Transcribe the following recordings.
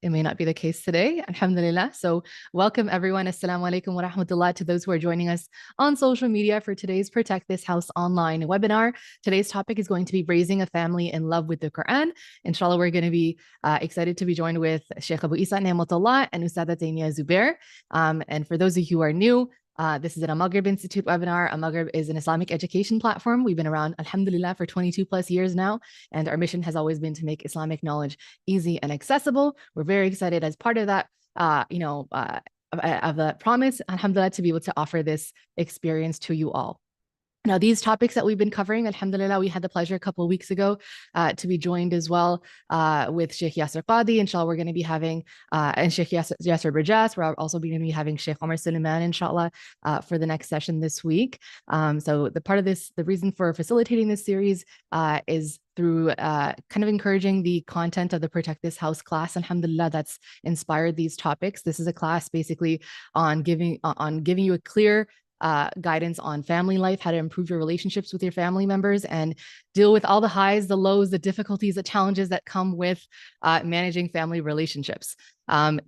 it may not be the case today. Alhamdulillah. So welcome everyone. Assalamu alaikum wa rahmatullah to those who are joining us on social media for today's Protect This House online webinar. Today's topic is going to be raising a family in love with the Quran. Inshallah, we're going to be excited to be joined with Sheikh Abu Isa Ni'matullah and Ustada Taymiyah Zubair. And for those of you who are new, this is an Al Maghrib Institute webinar. Al Maghrib is an Islamic education platform. We've been around, alhamdulillah, for 22 plus years now. And our mission has always been to make Islamic knowledge easy and accessible. We're very excited as part of that, of the promise, alhamdulillah, to be able to offer this experience to you all. Now, these topics that we've been covering, alhamdulillah, we had the pleasure a couple of weeks ago to be joined as well with Sheikh Yasser Qadi. Inshallah, we're going to be having, and Sheikh Yasser Burjas. We're also going to be having Sheikh Omar Suleiman, inshallah, for the next session this week. So the reason for facilitating this series is through kind of encouraging the content of the Protect This House class, alhamdulillah, that's inspired these topics. This is a class basically on giving you a clear guidance on family life, how to improve your relationships with your family members and deal with all the highs, the lows, the difficulties, the challenges that come with managing family relationships. I'm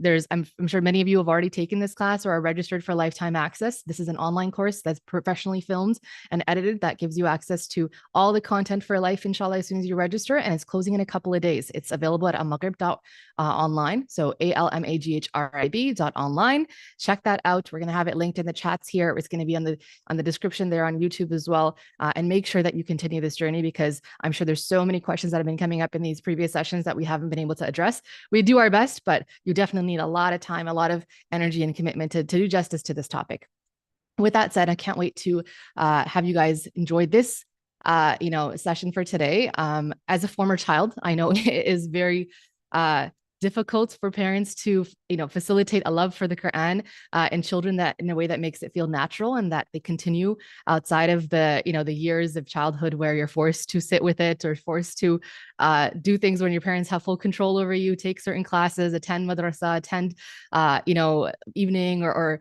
sure many of you have already taken this class or are registered for lifetime access. This is an online course that's professionally filmed and edited that gives you access to all the content for life, inshallah, as soon as you register, and it's closing in a couple of days. It's available at almaghrib.online, so almaghrib.online. Check that out. We're going to have it linked in the chats here. It's going to be on the description there on YouTube as well, and make sure that you continue this journey because I'm sure there's so many questions that have been coming up in these previous sessions that we haven't been able to address. We do our best, but you definitely need a lot of time, a lot of energy and commitment to do justice to this topic. With that said, I can't wait to have you guys enjoy this session for today. As a former child, I know it is very difficult for parents to facilitate a love for the Quran in children that in a way that makes it feel natural and that they continue outside of the the years of childhood where you're forced to sit with it or forced to do things when your parents have full control over you, take certain classes, attend madrasah, attend evening or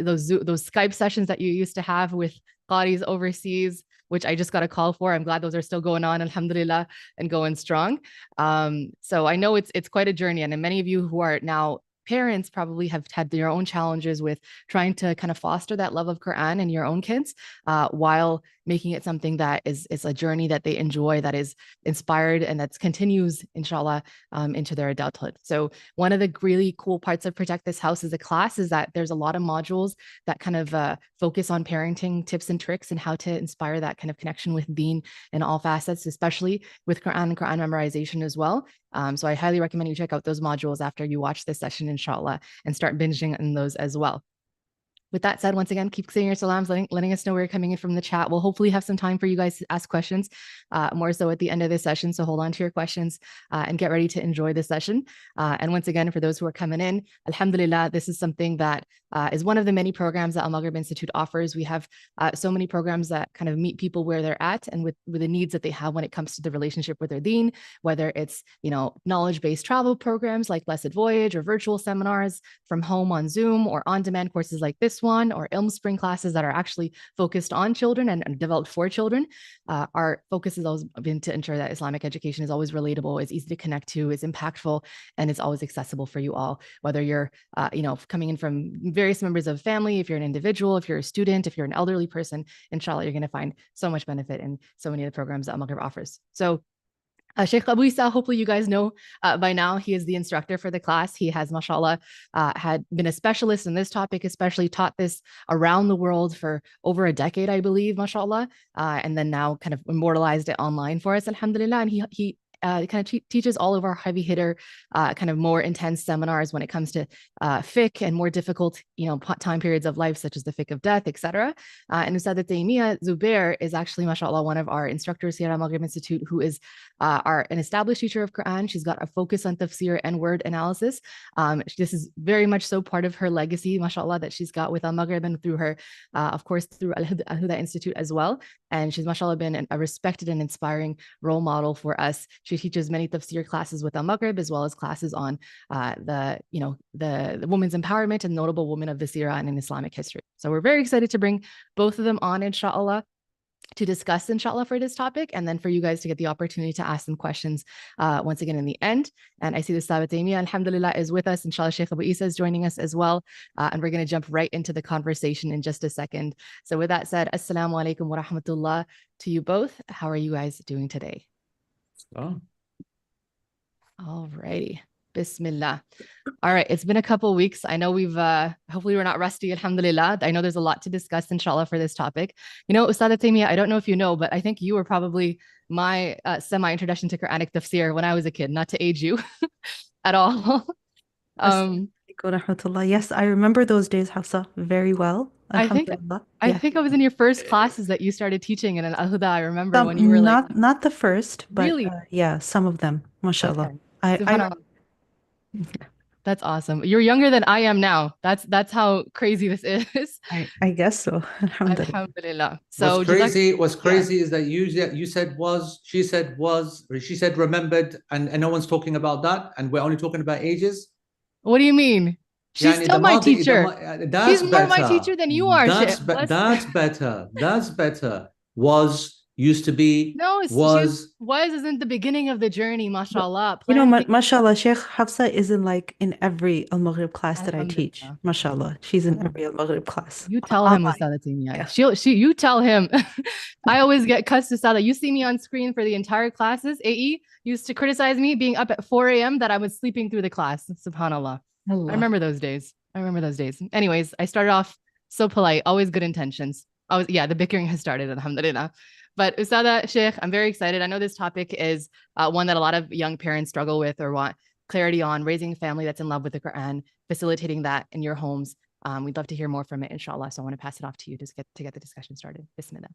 those Skype sessions that you used to have with qadis overseas, which I just got a call for. I'm glad those are still going on, alhamdulillah, and going strong. So I know it's quite a journey. And many of you who are now parents probably have had their own challenges with trying to kind of foster that love of Quran in your own kids while making it something that is a journey that they enjoy, that is inspired and that continues, inshallah, into their adulthood. So one of the really cool parts of Protect This House as a class is that there's a lot of modules that kind of focus on parenting tips and tricks and how to inspire that kind of connection with Deen in all facets, especially with Quran and Quran memorization as well. So I highly recommend you check out those modules after you watch this session, inshallah, and start binging in those as well. With that said, once again, keep saying your salams, letting us know where you're coming in from the chat. We'll hopefully have some time for you guys to ask questions, more so at the end of this session. So hold on to your questions and get ready to enjoy this session. And once again, for those who are coming in, alhamdulillah, this is something that is one of the many programs that Al Maghrib Institute offers. We have so many programs that kind of meet people where they're at and with the needs that they have when it comes to the relationship with their deen, whether it's, knowledge-based travel programs like Blessed Voyage or virtual seminars from home on Zoom or on-demand courses like this one or Ilm Spring classes that are actually focused on children and developed for children. Our focus has always been to ensure that Islamic education is always relatable, is easy to connect to, is impactful, and is always accessible for you all, whether you're, coming in from various members of family, if you're an individual, if you're a student, if you're an elderly person, inshallah, you're going to find so much benefit in so many of the programs that Al Maghrib offers. So Sheikh Abu Isa, hopefully you guys know by now, he is the instructor for the class. He has, mashallah, had been a specialist in this topic, especially taught this around the world for over a decade, I believe, mashallah, and then now kind of immortalized it online for us, alhamdulillah. And he kind of teaches all of our heavy hitter, kind of more intense seminars when it comes to fiqh and more difficult, time periods of life, such as the fiqh of death, etc. And Ustada Taymiyah Zubair is actually, mashallah, one of our instructors here at Maghrib Institute, who is an established teacher of Quran. She's got a focus on tafsir and word analysis. This is very much so part of her legacy, mashallah, that she's got with Al Maghrib and through her, of course, through Al Huda Institute as well. And she's, mashallah, been a respected and inspiring role model for us. She teaches many tafsir classes with Al Maghrib, as well as classes on the women's empowerment and notable women of the seerah and in Islamic history. So we're very excited to bring both of them on, inshallah. to discuss, inshallah, for this topic, and then for you guys to get the opportunity to ask some questions once again in the end. And I see the Sabat Taimiyya, alhamdulillah, is with us. Inshallah, Sheikh Abu Isa is joining us as well. And we're going to jump right into the conversation in just a second. So with that said, assalamu alaikum wa rahmatullah to you both. How are you guys doing today? Oh. All righty. Bismillah. All right. It's been a couple of weeks. I know we've, hopefully we're not rusty, alhamdulillah. I know there's a lot to discuss, inshallah, for this topic. You know, Ustad Taimiyya, I don't know if you know, but I think you were probably my semi-introduction to Quranic tafsir when I was a kid, not to age you at all. Yes, I remember those days, Hafsa, very well. I think I was in your first classes that you started teaching in Al-Huda. I remember when you were like... Not the first, but really? Yeah, some of them, mashallah. Okay. That's awesome. You're younger than I am now. That's how crazy this is. I guess so. Alhamdulillah. So what's crazy is that you said was, she said remembered, and no one's talking about that, and we're only talking about ages. What do you mean? She's still my teacher. She's more my teacher than you are. That's better. That's better. Was, used to be, no, was isn't the beginning of the journey, mashallah. You know, mashallah, Sheikh Hafsa is in every Al-Maghrib class that I teach. Mashallah, she's in every Al-Maghrib class. You tell him, Ustad Taimiyya. You tell him. I always get cussed, Ustad. You see me on screen for the entire classes. AE used to criticize me being up at 4 a.m. that I was sleeping through the class. Subhanallah. Allah. I remember those days. Anyways, I started off so polite, always good intentions. The bickering has started, alhamdulillah. But Ustada, Sheikh, I'm very excited. I know this topic is one that a lot of young parents struggle with or want clarity on, raising a family that's in love with the Quran, facilitating that in your homes. We'd love to hear more from it, inshallah. So I want to pass it off to you to get the discussion started. Bismillah.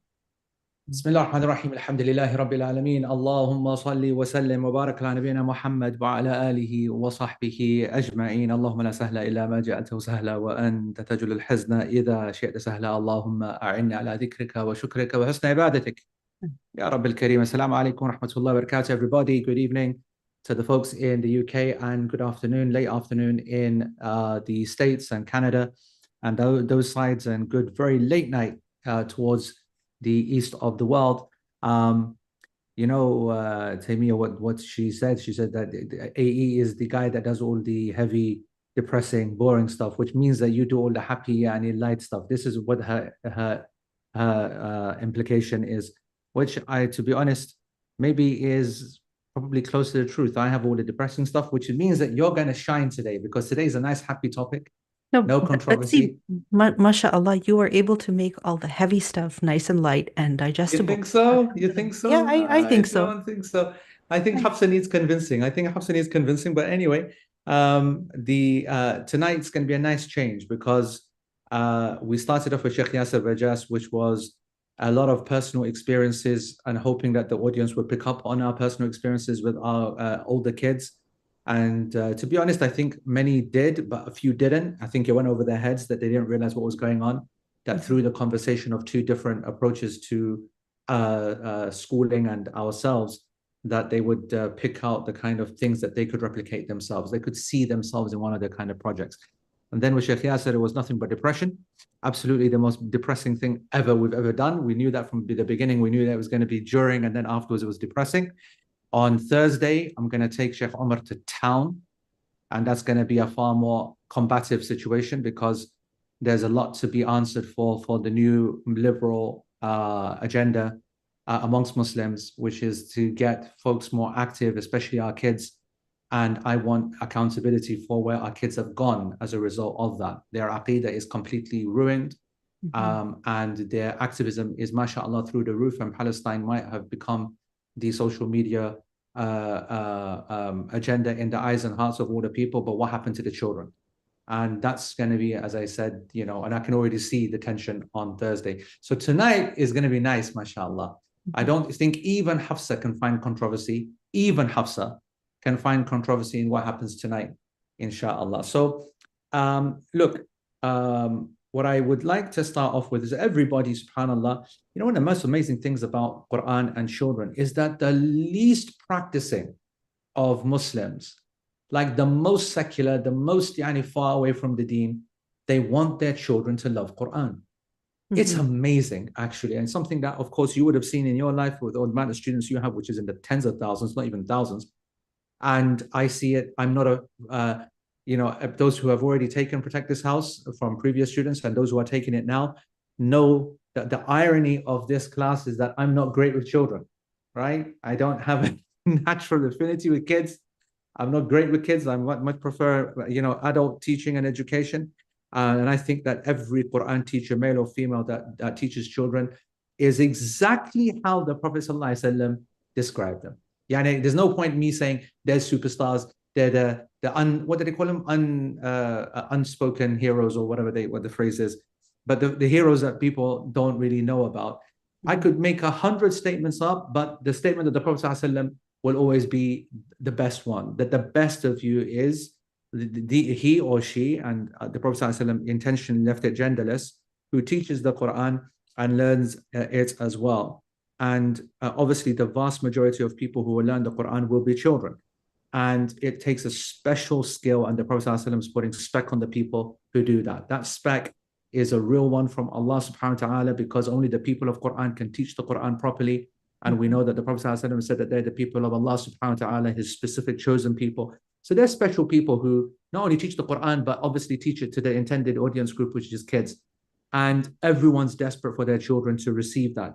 بسم الله الرحمن الرحيم الحمد لله رب العالمين اللهم صل وسلم وبارك على نبينا محمد وعلى آله وصحبه أجمعين اللهم لا سهل إلا ما جعلته سهلا وأنت تجعل الحزن إذا شئت سهلا اللهم أعني على ذكرك وشكرك وحسن عبادتك يا رب الكريم. Assalamu alaikum wa rahmatullahi wa barakatuh, everybody. Good evening to the folks in the UK, and good afternoon, late afternoon in the States and Canada and those sides, and good very late night towards the east of the world. Taimiyya, what she said that AE is the guy that does all the heavy, depressing, boring stuff, which means that you do all the happy and light stuff. This is what her implication is, which to be honest, maybe is probably close to the truth. I have all the depressing stuff, which means that you're going to shine today, because today is a nice, happy topic. No controversy. Mashallah, you were able to make all the heavy stuff nice and light and digestible. You think so? Yeah, I think so. I don't think so. I think Hafsa needs convincing. But anyway, tonight's going to be a nice change, because we started off with Sheikh Yasser Bajas, which was a lot of personal experiences, and hoping that the audience would pick up on our personal experiences with our older kids. And to be honest, I think many did, but a few didn't. I think it went over their heads that they didn't realize what was going on, that through the conversation of two different approaches to schooling and ourselves, that they would pick out the kind of things that they could replicate themselves. They could see themselves in one of their kind of projects. And then with Sheikh Yasser, it was nothing but depression. Absolutely the most depressing thing we've ever done. We knew that from the beginning. We knew that it was going to be during, and then afterwards it was depressing. On Thursday, I'm going to take Sheikh Omar to town, and that's going to be a far more combative situation, because there's a lot to be answered for the new liberal agenda amongst Muslims, which is to get folks more active, especially our kids. And I want accountability for where our kids have gone as a result of that. Their aqidah is completely ruined, and their activism is, mashallah, through the roof, and Palestine might have become the social media agenda in the eyes and hearts of all the people, but what happened to the children? And that's going to be, as I said, and I can already see the tension on Thursday. So tonight is going to be nice, mashallah. I don't think even Hafsa can find controversy. Even Hafsa can find controversy in what happens tonight, inshallah. So look, what I would like to start off with is everybody, subhanAllah, one of the most amazing things about Quran and children is that the least practicing of Muslims, like the most secular, the most far away from the deen, they want their children to love Quran. It's amazing, actually, and something that, of course, you would have seen in your life with all the amount of students you have, which is in the tens of thousands, not even thousands. And I see it. I'm not those who have already taken Protect This House from previous students and those who are taking it now know that the irony of this class is that I'm not great with children, right? I don't have a natural affinity with kids. I'm not great with kids. I much prefer, adult teaching and education. And I think that every Quran teacher, male or female, that teaches children is exactly how the Prophet ﷺ described them. Yani, there's no point in me saying they're superstars, they're what do they call them? Unspoken heroes or what the phrase is. But the heroes that people don't really know about. I could make 100 statements up, but the statement of the Prophet ﷺ will always be the best one, that the best of you is he or she, and the Prophet ﷺ intentionally left it genderless, who teaches the Quran and learns it as well. And obviously the vast majority of people who will learn the Quran will be children. And it takes a special skill, and the Prophet ﷺ is putting spec on the people who do that. That spec is a real one from Allah subhanahu wa ta'ala, because only the people of Quran can teach the Quran properly. And we know that the Prophet ﷺ said that they're the people of Allah subhanahu wa ta'ala, his specific chosen people. So they're special people who not only teach the Quran, but obviously teach it to the intended audience group, which is kids. And everyone's desperate for their children to receive that.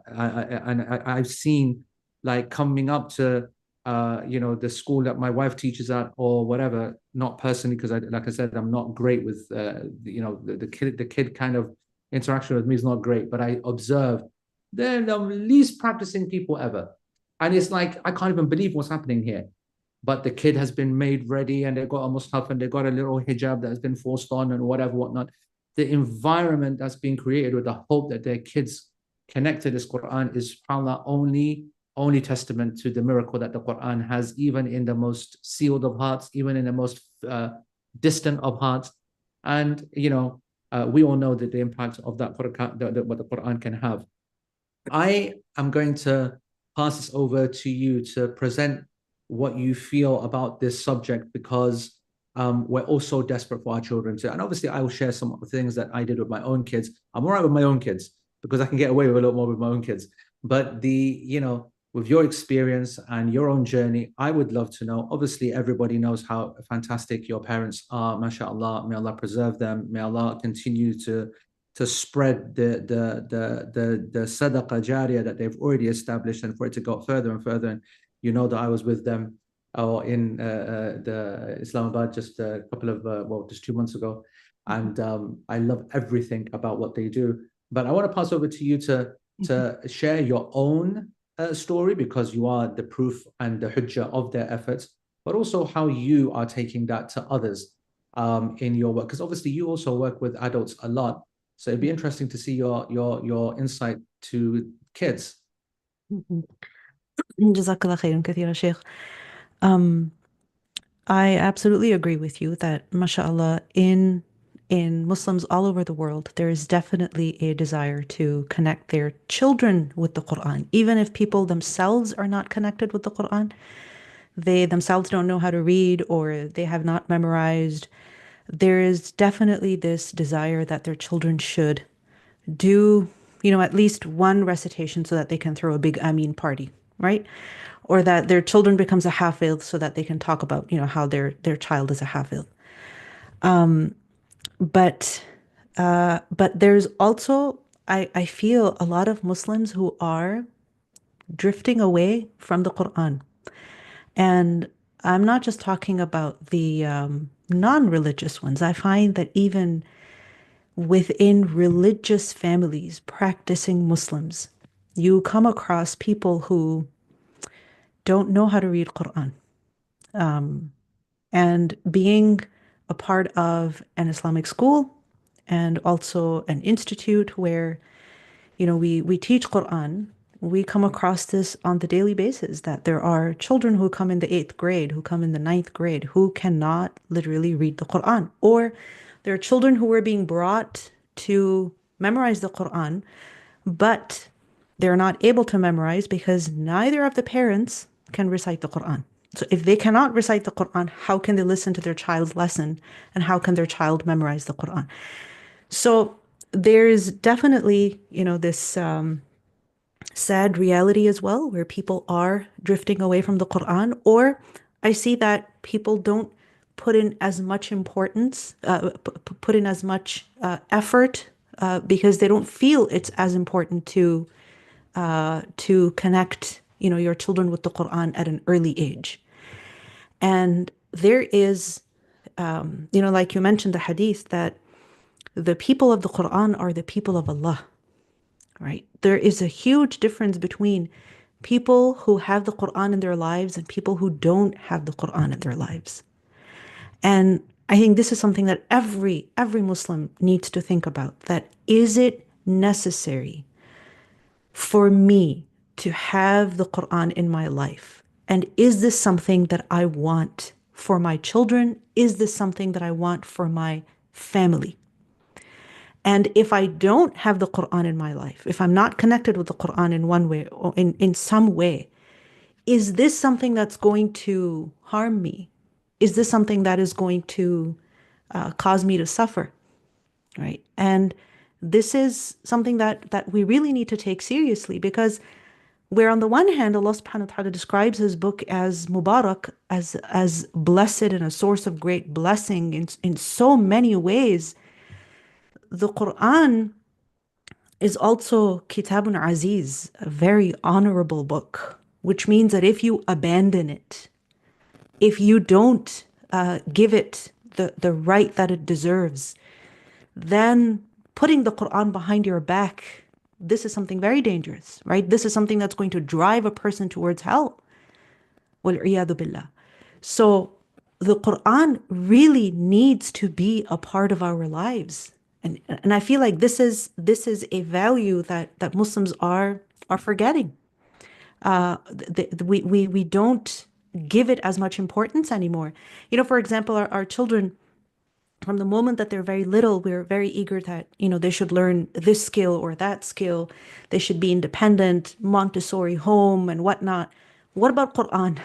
I've seen, like, coming up to the school that my wife teaches at or whatever, not personally, because like I said, I'm not great with the kid kind of interaction with me is not great, but I observe they're the least practicing people ever. And it's like, I can't even believe what's happening here. But the kid has been made ready, and they've got a mushaf, and they've got a little hijab that has been forced on and whatnot. The environment that's being created with the hope that their kids connect to this Quran is, subhanAllah, only testament to the miracle that the Quran has, even in the most sealed of hearts, even in the most distant of hearts. And, we all know that the impact of that Quran, what the Quran can have. I am going to pass this over to you to present what you feel about this subject, because we're also desperate for our children too. And obviously I will share some of the things that I did with my own kids. I'm all right with my own kids because I can get away with a lot more with my own kids. But with your experience and your own journey, I would love to know. Obviously, everybody knows how fantastic your parents are, mashallah. May Allah preserve them. May Allah continue to spread the sadaqah jariyah that they've already established, and for it to go further and further. And that I was with them in the Islamabad just a couple of just 2 months ago, and I love everything about what they do. But I want to pass over to you to share your own story, because you are the proof and the hujjah of their efforts, but also how you are taking that to others in your work, because obviously you also work with adults a lot. So it'd be interesting to see your insight to kids. Jazakallah khairan kathira, Sheikh. I absolutely agree with you that, mashallah, in Muslims all over the world, there is definitely a desire to connect their children with the Quran. Even if people themselves are not connected with the Quran, they themselves don't know how to read, or they have not memorized, there is definitely this desire that their children should do, at least one recitation so that they can throw a big Ameen party, right? Or that their children becomes a hafiz so that they can talk about, how their child is a hafiz. But there's also, I feel, a lot of Muslims who are drifting away from the Quran. And I'm not just talking about the non-religious ones. I find that even within religious families, practicing Muslims, you come across people who don't know how to read Quran. And being a part of an Islamic school and also an institute where, we teach Quran, we come across this on the daily basis, that there are children who come in the 8th grade, who come in the 9th grade, who cannot literally read the Quran. Or there are children who are being brought to memorize the Quran, but they're not able to memorize because neither of the parents can recite the Quran. So if they cannot recite the Quran, how can they listen to their child's lesson, and how can their child memorize the Quran? So there's definitely, this sad reality as well, where people are drifting away from the Quran, or I see that people don't put in as much importance, put in as much effort, because they don't feel it's as important to connect, your children with the Quran at an early age. And there is, like you mentioned, the hadith that the people of the Quran are the people of Allah, right? There is a huge difference between people who have the Quran in their lives and people who don't have the Quran in their lives. And I think this is something that every Muslim needs to think about. That is it necessary for me to have the Quran in my life? And is this something that I want for my children? Is this something that I want for my family? And if I don't have the Quran in my life, if I'm not connected with the Quran in one way or in some way, is this something that's going to harm me? Is this something that is going to cause me to suffer? Right? And this is something that we really need to take seriously, because where on the one hand, Allah subhanahu wa ta'ala describes his book as Mubarak, as blessed and a source of great blessing in so many ways, the Quran is also Kitabun Aziz, a very honorable book, which means that if you abandon it, if you don't give it the right that it deserves, then putting the Quran behind your back, this is something very dangerous, right? This is something that's going to drive a person towards hell. Wal-'iyadu billah. So the Quran really needs to be a part of our lives. And I feel like this is a value that Muslims are forgetting. We don't give it as much importance anymore. For example, our children, from the moment that they're very little, we're very eager that, they should learn this skill or that skill. They should be independent, Montessori home and whatnot. What about Quran?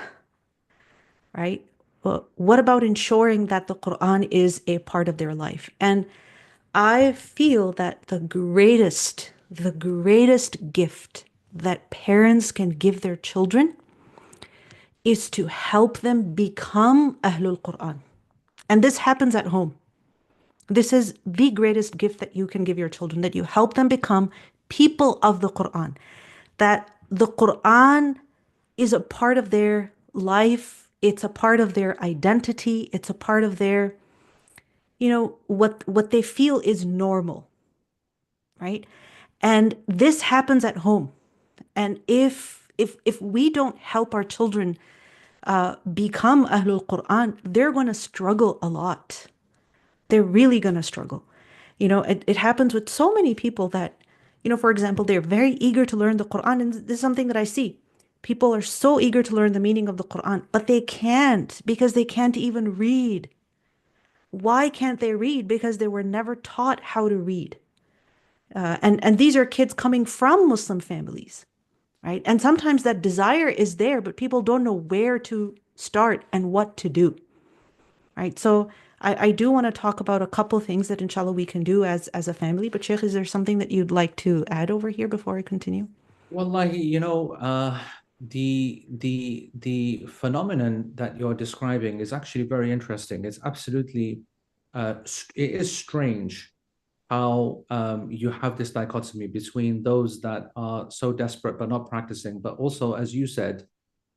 Right? Well, what about ensuring that the Quran is a part of their life? And I feel that the greatest gift that parents can give their children is to help them become Ahlul Quran. And this happens at home. This is the greatest gift that you can give your children, that you help them become people of the Quran. That the Quran is a part of their life. It's a part of their identity. It's a part of their, what they feel is normal, right? And this happens at home. And if we don't help our children become Ahlul Quran, they're going to struggle a lot. They're really going to struggle. It happens with so many people that, for example, they're very eager to learn the Quran. And this is something that I see. People are so eager to learn the meaning of the Quran, but they can't, because they can't even read. Why can't they read? Because they were never taught how to read. And these are kids coming from Muslim families, right? And sometimes that desire is there, but people don't know where to start and what to do, right? So I do want to talk about a couple things that inshallah we can do as a family. But Sheikh, is there something that you'd like to add over here before I continue? Wallahi, the phenomenon that you're describing is actually very interesting. It's absolutely, it is strange how you have this dichotomy between those that are so desperate but not practicing, but also, as you said,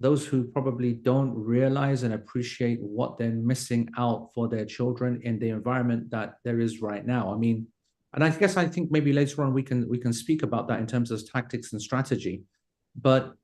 those who probably don't realize and appreciate what they're missing out for their children in the environment that there is right now. I mean, and I think maybe later on we can speak about that in terms of tactics and strategy, but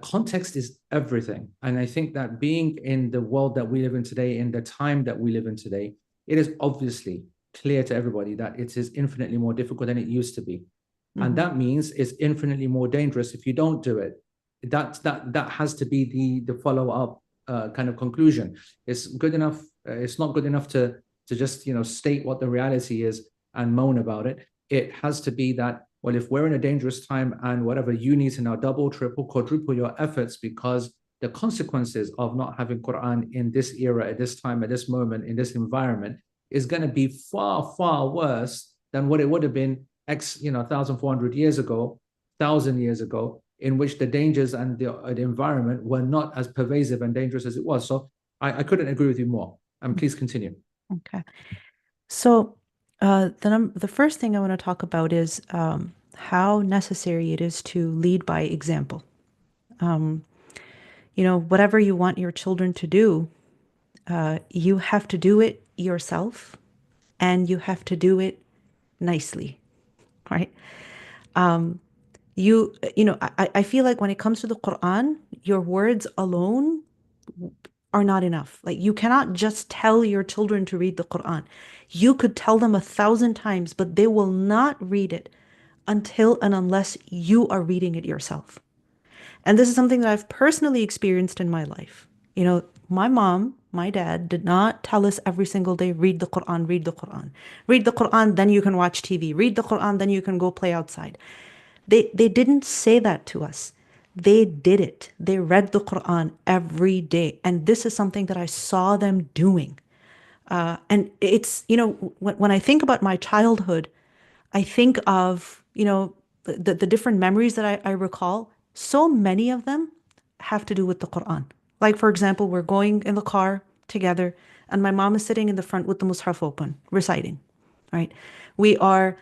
context is everything. And I think that being in the world that we live in today, in the time that we live in today, it is obviously clear to everybody that it is infinitely more difficult than it used to be. Mm-hmm. And that means it's infinitely more dangerous if you don't do it. That has to be the follow-up kind of conclusion. It's good enough. It's not good enough to just state what the reality is and moan about it. It has to be that, well, if we're in a dangerous time and whatever, you need to now double, triple, quadruple your efforts, because the consequences of not having Quran in this era, at this time, at this moment, in this environment is going to be far, far worse than what it would have been 1,400 years ago, 1,000 years ago, in which the dangers and the environment were not as pervasive and dangerous as it was. So I couldn't agree with you more. And please continue. Okay. So the first thing I want to talk about is how necessary it is to lead by example. Whatever you want your children to do, you have to do it yourself, and you have to do it nicely, right? I feel like when it comes to the Quran, your words alone are not enough. Like, you cannot just tell your children to read the Quran. You could tell them 1,000 times, but they will not read it until and unless you are reading it yourself. And this is something that I've personally experienced in my life. My mom, my dad did not tell us every single day, read the Quran, read the Quran. Read the Quran, then you can watch TV. Read the Quran, then you can go play outside. They didn't say that to us. They did it. They read the Quran every day. And this is something that I saw them doing. And it's, when I think about my childhood, I think of, the different memories that I recall. So many of them have to do with the Quran. Like, for example, we're going in the car together, and my mom is sitting in the front with the Mus'haf open, reciting, right? We are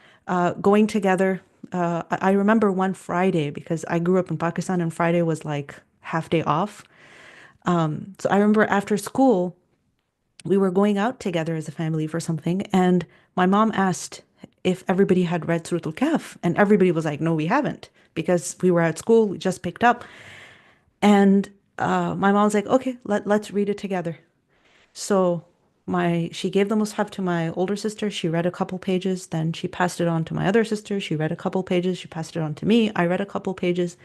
going together. I remember one Friday, because I grew up in Pakistan and Friday was like half day off. So I remember after school, we were going out together as a family for something. And my mom asked if everybody had read Surah Al-Kahf. And everybody was like, no, we haven't, because we were at school, we just picked up. And my mom was like, okay, let's read it together. So she gave the Mus'haf to my older sister. She read a couple pages. Then she passed it on to my other sister. She read a couple pages. She passed it on to me. I read a couple pages.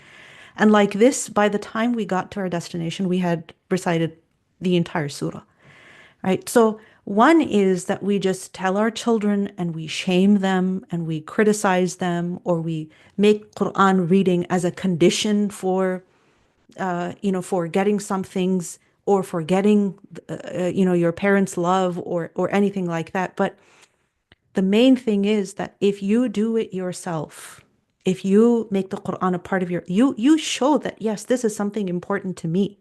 And like this, by the time we got to our destination, we had recited the entire surah, right? So one is that we just tell our children and we shame them and we criticize them, or we make Quran reading as a condition for getting some things, or for getting, your parents' love, or anything like that. But the main thing is that if you do it yourself, if you make the Quran a part of you show that, yes, this is something important to me.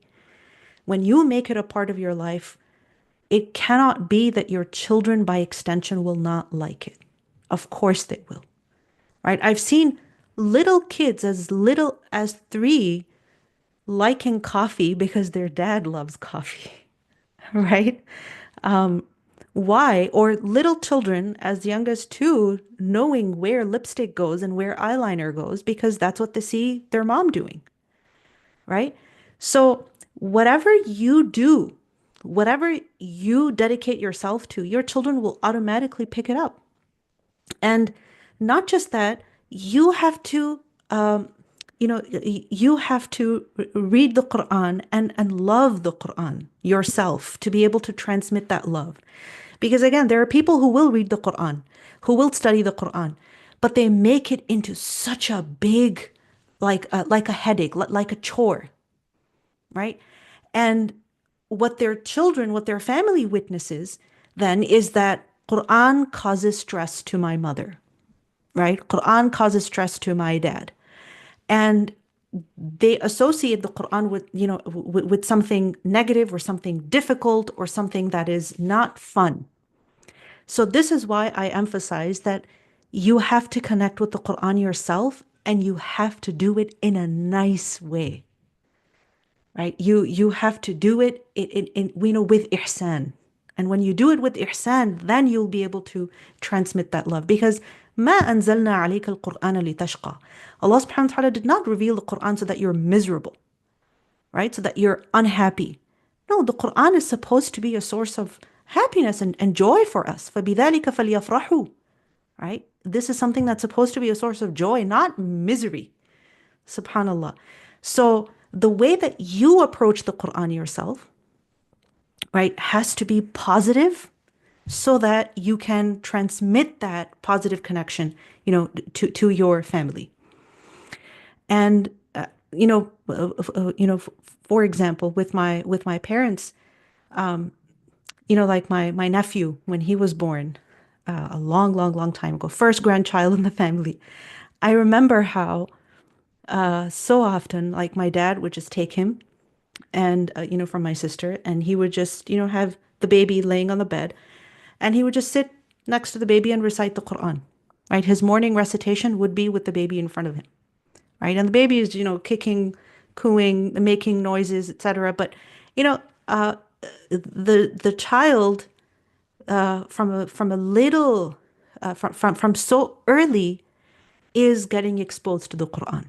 When you make it a part of your life, it cannot be that your children, by extension, will not like it. Of course they will, right? I've seen little kids as little as 3 liking coffee because their dad loves coffee, right? Why? Or little children as young as 2 knowing where lipstick goes and where eyeliner goes because that's what they see their mom doing, right? So whatever you do, whatever you dedicate yourself to, your children will automatically pick it up. And not just that, you have to you have to read the Quran and love the Quran yourself to be able to transmit that love. Because again, there are people who will read the Quran, who will study the Quran, but they make it into such a big, like a headache, like a chore, right? And what their family witnesses then is that Quran causes stress to my mother, right? Quran causes stress to my dad. And they associate the Quran with something negative or something difficult or something that is not fun. So this is why I emphasize that you have to connect with the Quran yourself, and you have to do it in a nice way, right? You have to do it with ihsan. And when you do it with ihsan, then you'll be able to transmit that love. Because ما أنزلنا عليك القرآن لتشقى. Allah subhanahu wa ta'ala did not reveal the Quran so that you're miserable, right? So that you're unhappy. No, the Quran is supposed to be a source of happiness and joy for us. فَبِذَلِكَ فَلْيَفْرَحُوا, right? This is something that's supposed to be a source of joy, not misery. Subhanallah. So the way that you approach the Quran yourself, right, has to be positive, so that you can transmit that positive connection, to your family. And for example, with my parents, like my nephew when he was born, a long, long, long time ago, first grandchild in the family. I remember how so often, like my dad would just take him and, from my sister, and he would just, have the baby laying on the bed, and he would just sit next to the baby and recite the Quran, right? His morning recitation would be with the baby in front of him, right? And the baby is, kicking, cooing, making noises, etc. But, you know, uh, the child from a little from so early is getting exposed to the Quran,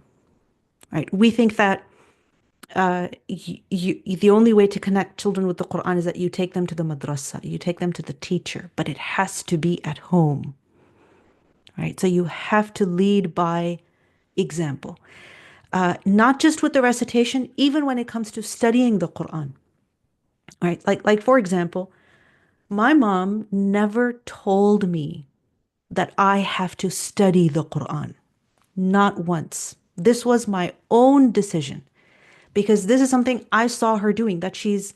right? We think that the only way to connect children with the Quran is that you take them to the madrasah, you take them to the teacher, but it has to be at home, right? So you have to lead by example, not just with the recitation, even when it comes to studying the Quran, right? Like for example, my mom never told me that I have to study the Quran. Not once. This was my own decision because this is something I saw her doing, that she's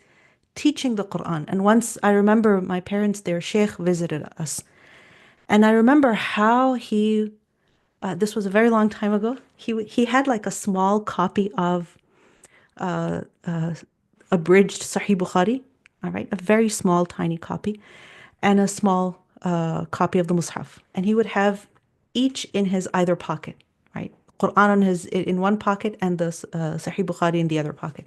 teaching the Quran. And once I remember my parents, their sheikh visited us. And I remember how this was a very long time ago, he had like a small copy of abridged Sahih Bukhari, all right, a very small, tiny copy, and a small copy of the Mus'haf. And he would have each in his either pocket, right? Quran in one pocket and the Sahih Bukhari in the other pocket.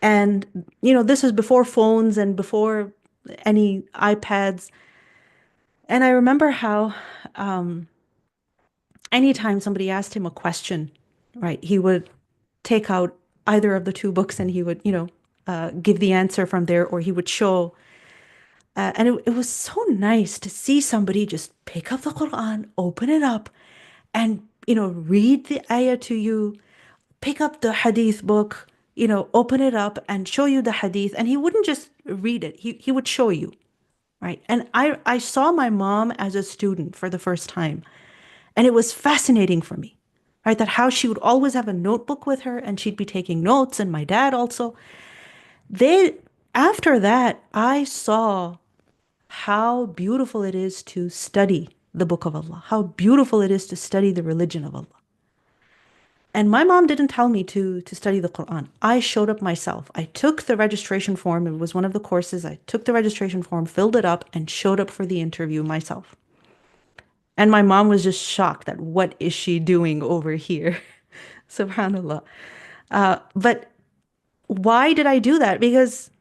And, this is before phones and before any iPads. And I remember how anytime somebody asked him a question, right, he would take out either of the two books and he would, give the answer from there, or he would show. And it was so nice to see somebody just pick up the Quran, open it up, and, read the ayah to you, pick up the hadith book, open it up and show you the hadith. And he wouldn't just read it, he would show you, right? And I saw my mom as a student for the first time. And it was fascinating for me, right? That how she would always have a notebook with her and she'd be taking notes, and my dad also. After that, I saw how beautiful it is to study the book of Allah, how beautiful it is to study the religion of Allah. And my mom didn't tell me to study the Quran. I showed up myself. I took the registration form. It was one of the courses. I took the registration form, filled it up, and showed up for the interview myself. And my mom was just shocked at what is she doing over here? Subhanallah. But why did I do that? Because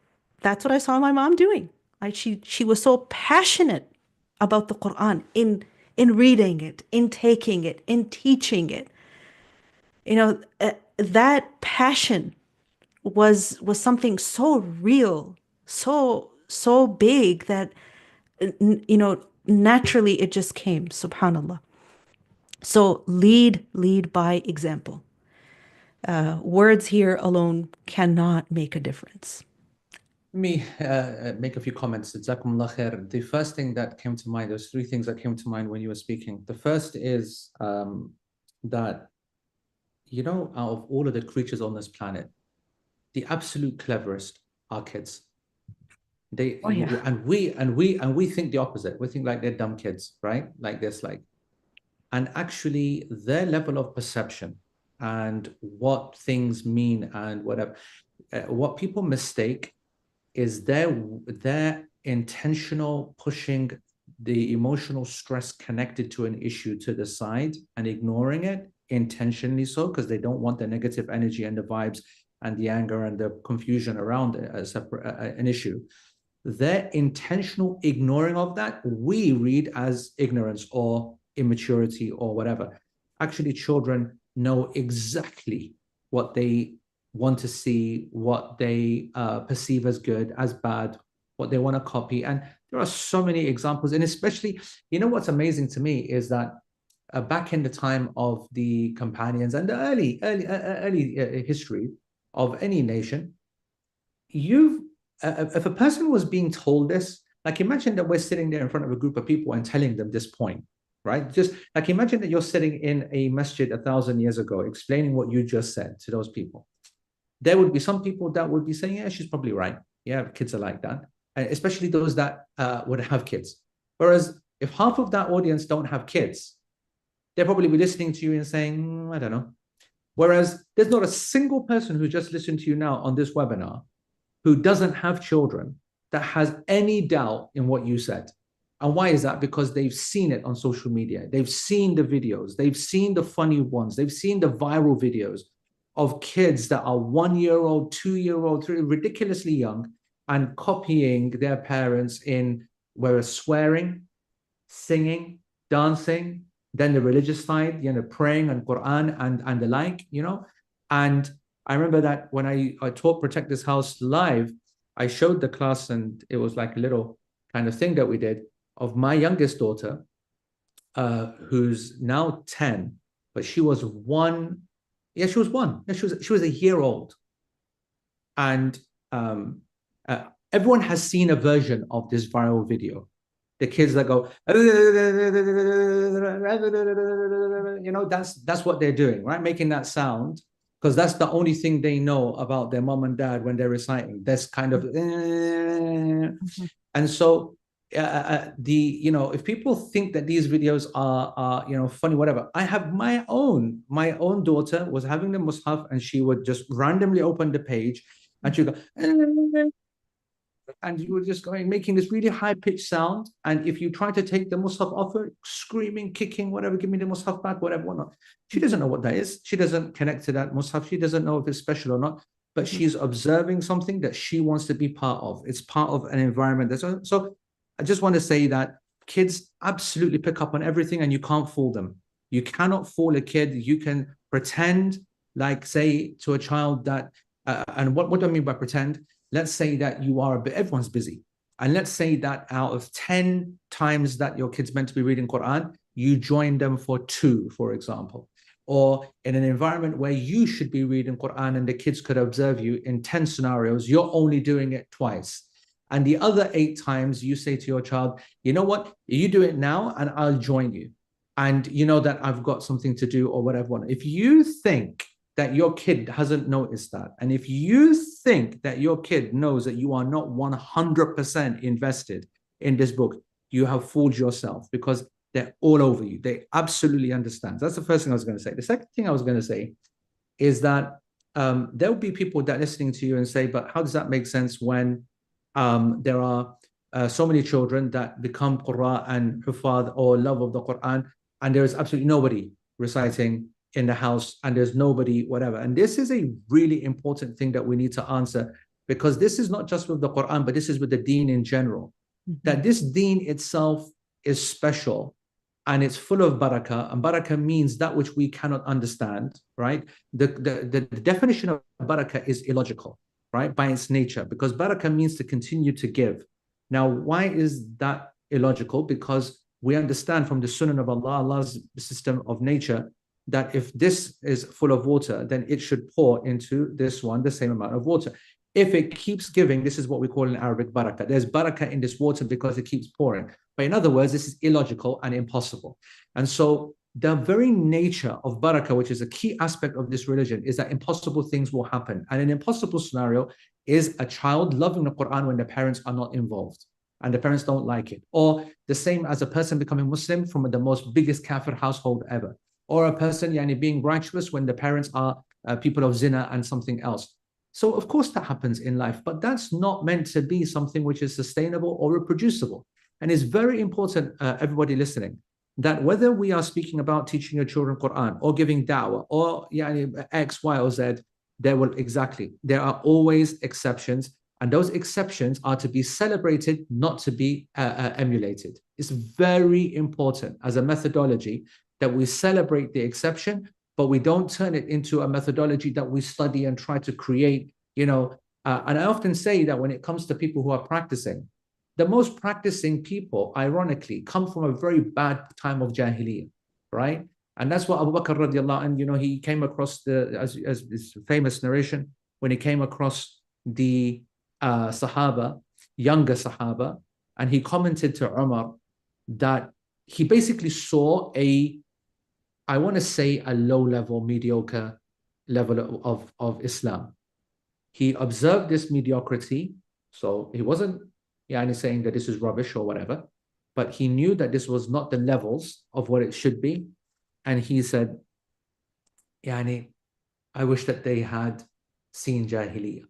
that's what I saw my mom doing. She was so passionate about the Quran in reading it, in taking it, in teaching it. That passion was something so real, so big that naturally it just came. Subhanallah. So lead by example. Words here alone cannot make a difference. Let me make a few comments. Jazakumullah khair. The first thing that came to mind, there's three things that came to mind when you were speaking. The first is that, out of all of the creatures on this planet, the absolute cleverest are kids. And we think the opposite. We think like they're dumb kids, right? Like this, and actually their level of perception and what things mean and whatever, what people mistake is their intentional pushing the emotional stress connected to an issue to the side and ignoring it intentionally, so because they don't want the negative energy and the vibes and the anger and the confusion around an issue. Their intentional ignoring of that, we read as ignorance or immaturity or whatever. Actually, children know exactly what they want to see, what they perceive as good, as bad, what they want to copy. And there are so many examples. And especially, what's amazing to me is that back in the time of the companions and the early history of any nation, if a person was being told this, like imagine that we're sitting there in front of a group of people and telling them this point, right? Just like imagine that you're sitting in a masjid 1,000 years ago, explaining what you just said to those people. There would be some people that would be saying, yeah, she's probably right. Yeah, kids are like that. And especially those that would have kids. Whereas If half of that audience don't have kids, they'll probably be listening to you and saying, I don't know. Whereas there's not a single person who just listened to you now on this webinar who doesn't have children that has any doubt in what you said. And why is that? Because they've seen it on social media. They've seen the videos. They've seen the funny ones. They've seen the viral videos of kids that are 1 year old, 2 year old, ridiculously young, and copying their parents in whether swearing, singing, dancing, then the religious side, praying and Qur'an and the like, And I remember that when I taught Protect This House live, I showed the class, and it was like a little kind of thing that we did of my youngest daughter, who's now 10, but she was 1. Yeah, she was 1. Yeah, she was a year old. And everyone has seen a version of this viral video. The kids that go, that's what they're doing, right? Making that sound, because that's the only thing they know about their mom and dad when they're reciting. That's kind of, and so if people think that these videos are funny, whatever. I have my own daughter was having the mushaf, and she would just randomly open the page, and she'd go, and you were just making this really high-pitched sound. And if you try to take the mushaf off her, screaming, kicking, whatever, give me the mushaf back, whatever, whatnot. She doesn't know what that is. She doesn't connect to that mushaf. She doesn't know if it's special or not, but she's observing something that she wants to be part of. It's part of an environment. So I just want to say that kids absolutely pick up on everything, and you can't fool them. You cannot fool a kid. You can pretend, like say to a child that, and what do I mean by pretend? Let's say that everyone's busy. And let's say that out of 10 times that your kid's meant to be reading Quran, you join them for 2, for example. Or in an environment where you should be reading Quran and the kids could observe you in 10 scenarios, you're only doing it twice. And the other 8 times you say to your child, you know what, you do it now and I'll join you. And you know that I've got something to do or whatever. If you think that your kid hasn't noticed that, and if you think that your kid knows that you are not 100% invested in this book, you have fooled yourself, because they're all over you. They absolutely understand. That's the first thing I was going to say. The second thing I was going to say is that there will be people that are listening to you and say, but how does that make sense when there are so many children that become Qur'an and Hufad or love of the Qur'an, and there is absolutely nobody reciting in the house, and there's nobody, whatever. And this is a really important thing that we need to answer, because this is not just with the Quran, but this is with the deen in general. That this deen itself is special, and it's full of barakah, and barakah means that which we cannot understand, right? The definition of barakah is illogical, right? By its nature, because barakah means to continue to give. Now, why is that illogical? Because we understand from the sunnah of Allah, Allah's system of nature, that if this is full of water, then it should pour into this one the same amount of water. If it keeps giving, this is what we call in Arabic barakah. There's barakah in this water because it keeps pouring. But in other words, this is illogical and impossible. And so the very nature of barakah, which is a key aspect of this religion, is that impossible things will happen. And an impossible scenario is a child loving the Quran when the parents are not involved and the parents don't like it. Or the same as a person becoming Muslim from the most biggest kafir household ever. Or a person being righteous when the parents are people of zina and something else. So of course that happens in life, but that's not meant to be something which is sustainable or reproducible. And it's very important, everybody listening, that whether we are speaking about teaching your children Quran or giving da'wah or X, Y, or Z, there are always exceptions. And those exceptions are to be celebrated, not to be emulated. It's very important as a methodology that we celebrate the exception, but we don't turn it into a methodology that we study and try to create, and I often say that when it comes to people who are practicing, the most practicing people, ironically, come from a very bad time of Jahiliyyah, right? And that's what Abu Bakr radiallahu anh, he came across as this famous narration, when he came across the Sahaba, younger Sahaba, and he commented to Umar that he basically saw I want to say a low-level, mediocre level of Islam. He observed this mediocrity, so he wasn't saying that this is rubbish or whatever, but he knew that this was not the levels of what it should be. And he said, Yani, I wish that they had seen Jahiliyyah.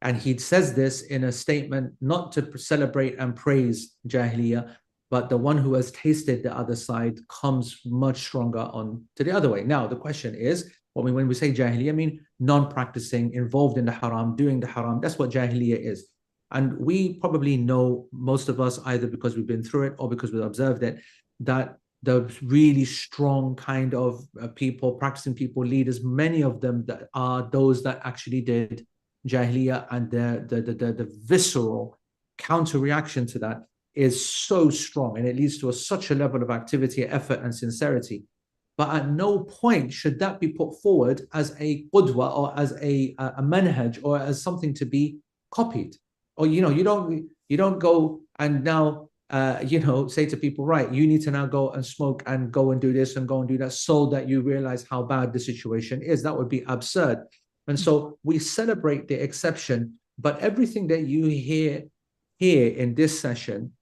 And he says this in a statement not to celebrate and praise Jahiliyyah, but the one who has tasted the other side comes much stronger on to the other way. Now, the question is, when we say Jahiliyyah, I mean non-practicing, involved in the haram, doing the haram. That's what Jahiliyyah is. And we probably know, most of us, either because we've been through it or because we've observed it, that the really strong kind of people, practicing people, leaders, many of them that are those that actually did Jahiliyyah, and the visceral counter reaction to that is so strong, and it leads to such a level of activity, effort, and sincerity. But at no point should that be put forward as a qudwa, or as a manhaj, or as something to be copied. Or you don't go and now say to people, right, you need to now go and smoke and go and do this and go and do that, so that you realize how bad the situation is. That would be absurd. And so we celebrate the exception, but everything that you hear here in this session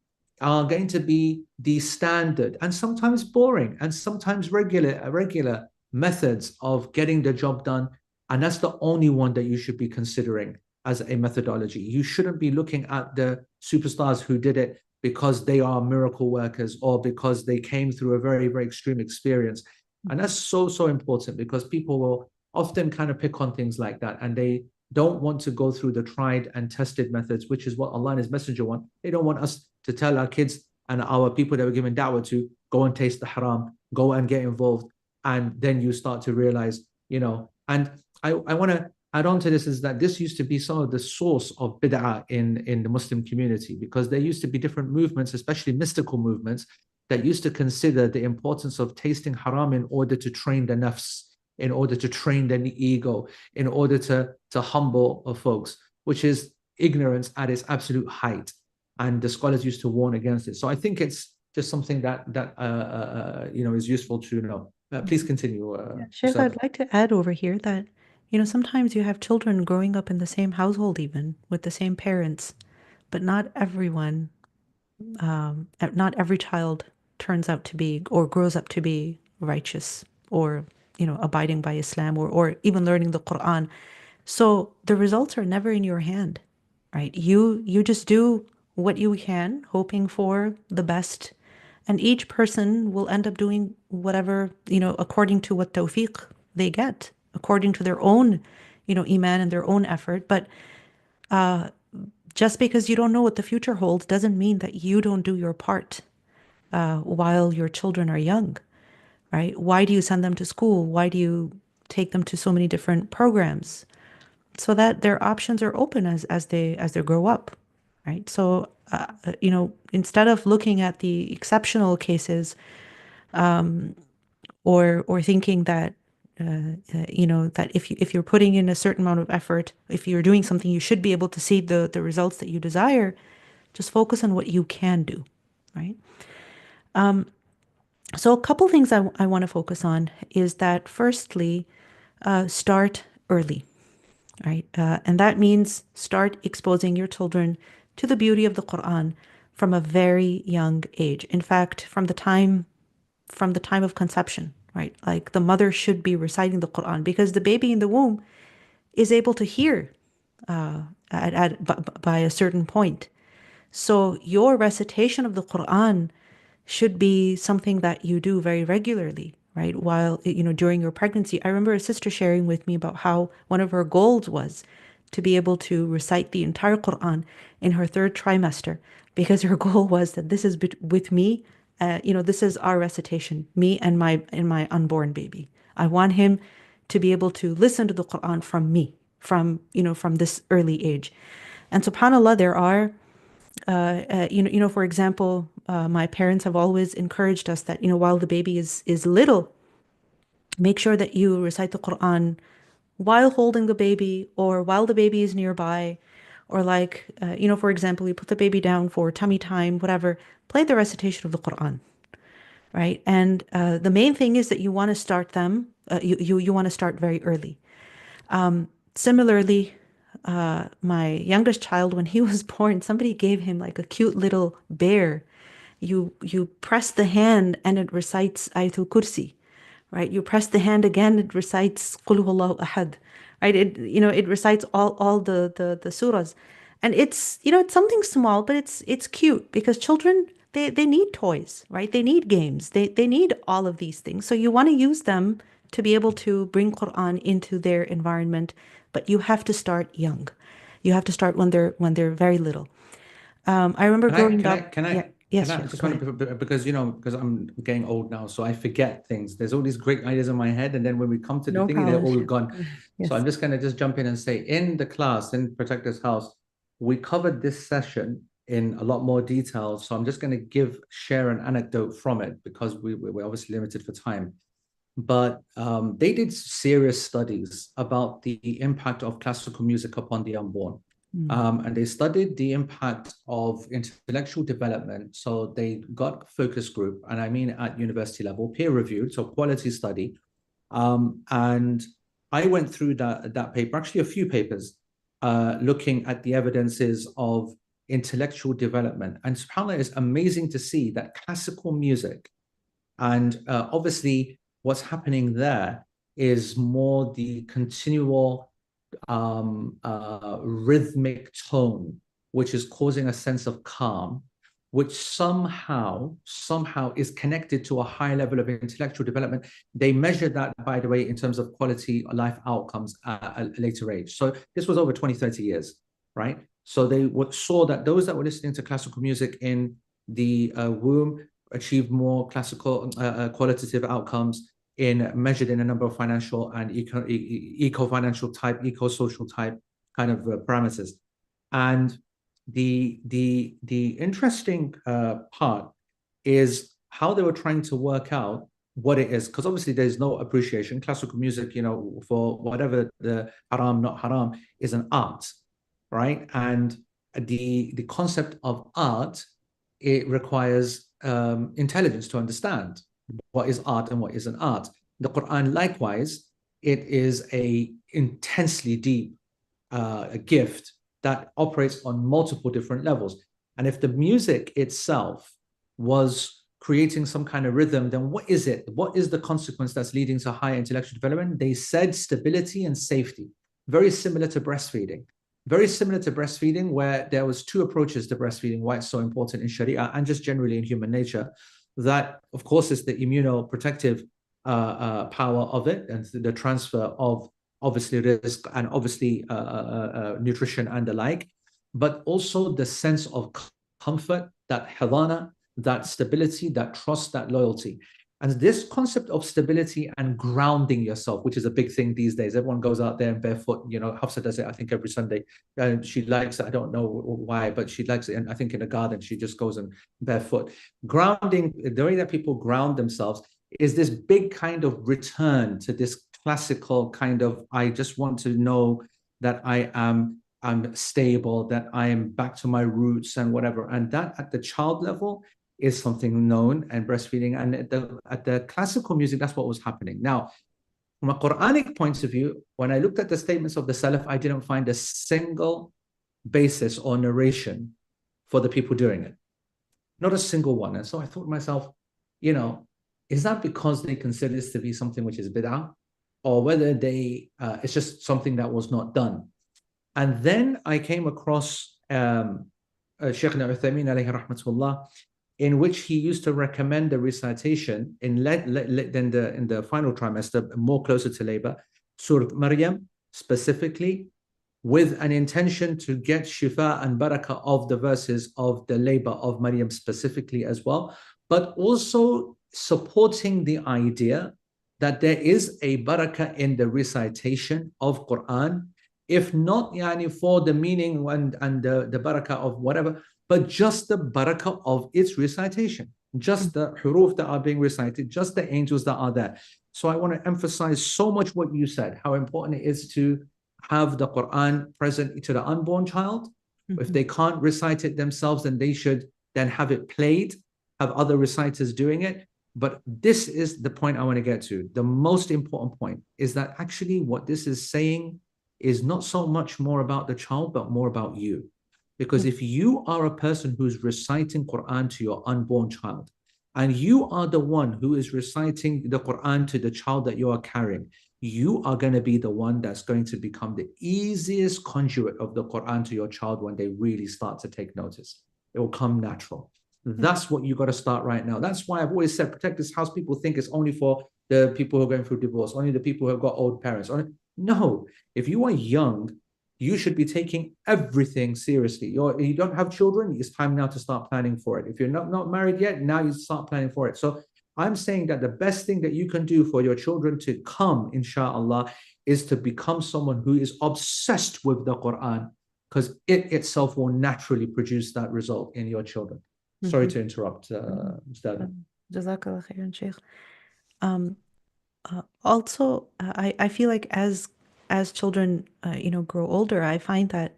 are going to be the standard, and sometimes boring, and sometimes regular methods of getting the job done. And that's the only one that you should be considering as a methodology. You shouldn't be looking at the superstars who did it because they are miracle workers, or because they came through a very, very extreme experience. And that's so, so important, because people will often kind of pick on things like that, and they don't want to go through the tried and tested methods, which is what Allah and His Messenger want. They don't want us to tell our kids and our people that we're giving da'wah to, go and taste the haram, go and get involved. And then you start to realize, and I want to add on to this, is that this used to be some of the source of bid'ah in the Muslim community, because there used to be different movements, especially mystical movements, that used to consider the importance of tasting haram in order to train the nafs, in order to train the ego, in order to humble folks, which is ignorance at its absolute height. And the scholars used to warn against it. So I think it's just something that is useful to know. Please continue. Sheikh, I'd like to add over here that, sometimes you have children growing up in the same household, even with the same parents, but not everyone, not every child turns out to be or grows up to be righteous, or abiding by Islam, or even learning the Qur'an. So the results are never in your hand, right? You just do what you can, hoping for the best. And each person will end up doing whatever, according to what tawfiq they get, according to their own, iman and their own effort. But just because you don't know what the future holds doesn't mean that you don't do your part while your children are young. Right? Why do you send them to school? Why do you take them to so many different programs? So that their options are open as they grow up, right? So instead of looking at the exceptional cases, or thinking that that if you're putting in a certain amount of effort, if you're doing something, you should be able to see the results that you desire. Just focus on what you can do, right? So a couple things I want to focus on is that, firstly, start early, right? And that means start exposing your children to the beauty of the Qur'an from a very young age. In fact, from the time of conception, right? Like, the mother should be reciting the Qur'an, because the baby in the womb is able to hear by a certain point. So your recitation of the Qur'an should be something that you do very regularly, right? While, during your pregnancy. I remember a sister sharing with me about how one of her goals was to be able to recite the entire Qur'an in her 3rd trimester, because her goal was that this is with me, this is our recitation, me and my unborn baby. I want him to be able to listen to the Qur'an from me, from this early age. And subhanAllah, there are, for example, my parents have always encouraged us that, while the baby is little, make sure that you recite the Qur'an while holding the baby, or while the baby is nearby, or like, for example, you put the baby down for tummy time, whatever, play the recitation of the Qur'an, right? And the main thing is that you want to start them, you want to start very early. Similarly, my youngest child, when he was born, somebody gave him like a cute little bear, you press the hand and it recites Ayatul Kursi, right? You press the hand again, it recites Qul Huwallahu Ahad, right? It recites all the surahs. And it's something small, but it's cute because children, they need toys, right? They need games. They need all of these things. So you want to use them to be able to bring Quran into their environment, but you have to start young. You have to start when they're very little. I remember Can I growing can I up. can Yeah, I can yes, I Sheikh, just go want ahead. to, because I'm getting old now, so I forget things. There's all these great ideas in my head, and then when we come to the No thingy, they're problem, all Sheikh. gone. So Yes. I'm just gonna just jump in and say, in the class in Protector's House, we covered this session in a lot more detail. So I'm just gonna share an anecdote from it because we're obviously limited for time. But they did serious studies about the impact of classical music upon the unborn. Mm. And they studied the impact of intellectual development. So they got focus group, and I mean at university level, peer reviewed, so quality study. And I went through that paper, actually a few papers, looking at the evidences of intellectual development. And subhanAllah, it's amazing to see that classical music, and obviously what's happening there is more the continual rhythmic tone, which is causing a sense of calm, which somehow is connected to a high level of intellectual development. They measure that, by the way, in terms of quality life outcomes at a later age. So this was over 20, 30 years, right? So they saw that those that were listening to classical music in the womb achieved more classical qualitative outcomes measured in a number of financial and eco-financial type, eco-social type kind of parameters. And the interesting part is how they were trying to work out what it is, because obviously there's no appreciation. Classical music, for whatever the haram, not haram, is an art, right? And the concept of art, it requires intelligence to understand what is art and what isn't art. The Quran, likewise, it is a intensely deep gift that operates on multiple different levels. And if the music itself was creating some kind of rhythm, then what is it? What is the consequence that's leading to higher intellectual development? They said stability and safety, very similar to breastfeeding. Very similar to breastfeeding, where there was two approaches to breastfeeding, why it's so important in Sharia and just generally in human nature. That, of course, is the immunoprotective power of it and the transfer of obviously risk and obviously nutrition and the like, but also the sense of comfort, that hadana, that stability, that trust, that loyalty. And this concept of stability and grounding yourself, which is a big thing these days. Everyone goes out there in barefoot. Hafsa does it, I think, every Sunday. And she likes it. I don't know why, but she likes it. And I think in the garden, she just goes in barefoot. Grounding, the way that people ground themselves is this big kind of return to this classical kind of, I just want to know that I'm stable, that I am back to my roots and whatever. And that at the child level is something known, and breastfeeding. And at the classical music, that's what was happening. Now, from a Quranic point of view, when I looked at the statements of the Salaf, I didn't find a single basis or narration for the people doing it. Not a single one. And so I thought to myself, is that because they consider this to be something which is bid'ah, or whether it's just something that was not done? And then I came across Shaykh Uthaymeen alayhi rahmatullah, in which he used to recommend the recitation in the final trimester, more closer to labor, Surah Maryam specifically, with an intention to get shifa and barakah of the verses of the labor of Maryam specifically as well, but also supporting the idea that there is a barakah in the recitation of Quran, if not for the meaning and the barakah of whatever, but just the barakah of its recitation, just the huruf that are being recited, just the angels that are there. So I want to emphasize so much what you said, how important it is to have the Quran present to the unborn child. Mm-hmm. If they can't recite it themselves, then they should then have it played, have other reciters doing it. But this is the point I want to get to. The most important point is that actually what this is saying is not so much more about the child, but more about you. Because if you are a person who's reciting Quran to your unborn child, and you are the one who is reciting the Quran to the child that you are carrying, you are going to be the one that's going to become the easiest conduit of the Quran to your child when they really start to take notice. It will come natural. That's what you got to start right now. That's why I've always said, protect this house. People think it's only for the people who are going through divorce, only the people who have got old parents. No, if you are young, you should be taking everything seriously. You don't have children, it's time now to start planning for it. If you're not married yet, now you start planning for it. So I'm saying that the best thing that you can do for your children to come, inshallah, is to become someone who is obsessed with the Quran, because it itself will naturally produce that result in your children. Sorry to interrupt, Mr. Jazakallah khairan, Sheikh. Also, I feel like as children, grow older, I find that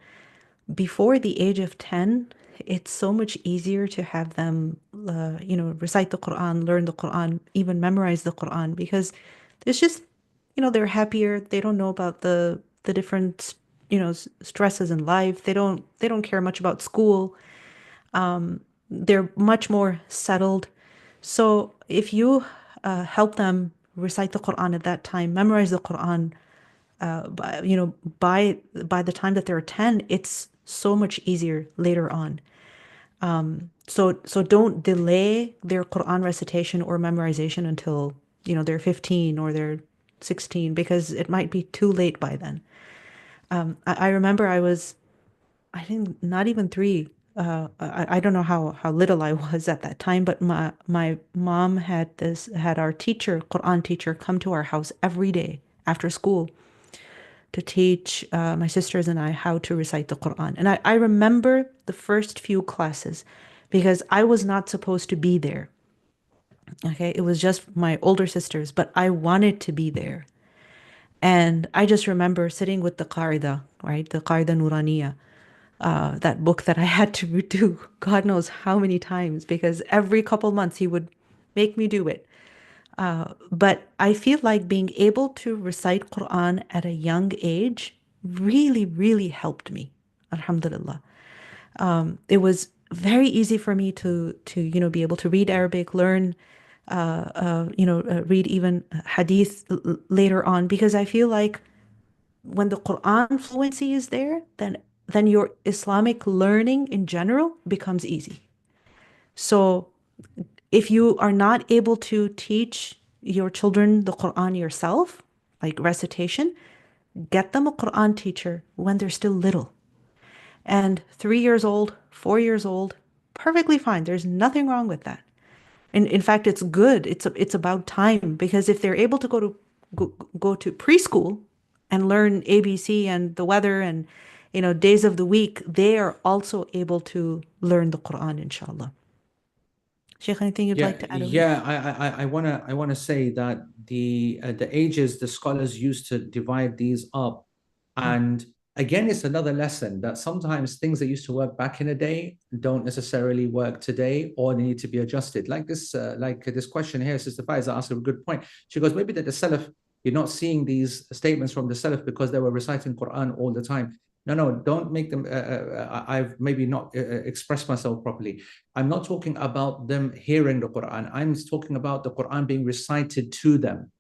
before the age of 10, it's so much easier to have them, recite the Quran, learn the Quran, even memorize the Quran, because it's just, they're happier. They don't know about the different, stresses in life. They don't care much about school. They're much more settled. So if you help them recite the Quran at that time, memorize the Quran, by the time that they're 10, it's so much easier later on. So don't delay their Quran recitation or memorization until, they're 15 or they're 16, because it might be too late by then. I remember I think not even 3. I don't know how little I was at that time, but my mom had our Quran teacher, come to our house every day after school to teach my sisters and I how to recite the Quran. And I remember the first few classes, because I was not supposed to be there. Okay, it was just my older sisters, but I wanted to be there. And I just remember sitting with the Qarida, right? The Qarida Nuraniya, that book that I had to do God knows how many times, because every couple months he would make me do it. But I feel like being able to recite Quran at a young age really, really helped me. Alhamdulillah. It was very easy for me to be able to read Arabic, learn, read even hadith later on, because I feel like when the Quran fluency is there, then your Islamic learning in general becomes easy. So if you are not able to teach your children the Quran yourself, like recitation, get them a Quran teacher when they're still little. And 3 years old, 4 years old, perfectly fine. There's nothing wrong with that. And in fact, it's good. It's about time, because if they're able to go to preschool and learn ABC and the weather and days of the week, they are also able to learn the Quran, inshallah. Sheikh, anything you'd like to add? I wanna say that the ages, the scholars used to divide these up, and again, it's another lesson that sometimes things that used to work back in the day don't necessarily work today, or they need to be adjusted. Like this question here, Sister Faiza asked a good point. She goes, maybe that the Salaf, you're not seeing these statements from the Salaf because they were reciting Quran all the time. No, don't make them. I've maybe not expressed myself properly. I'm not talking about them hearing the Quran. I'm talking about the Quran being recited to them.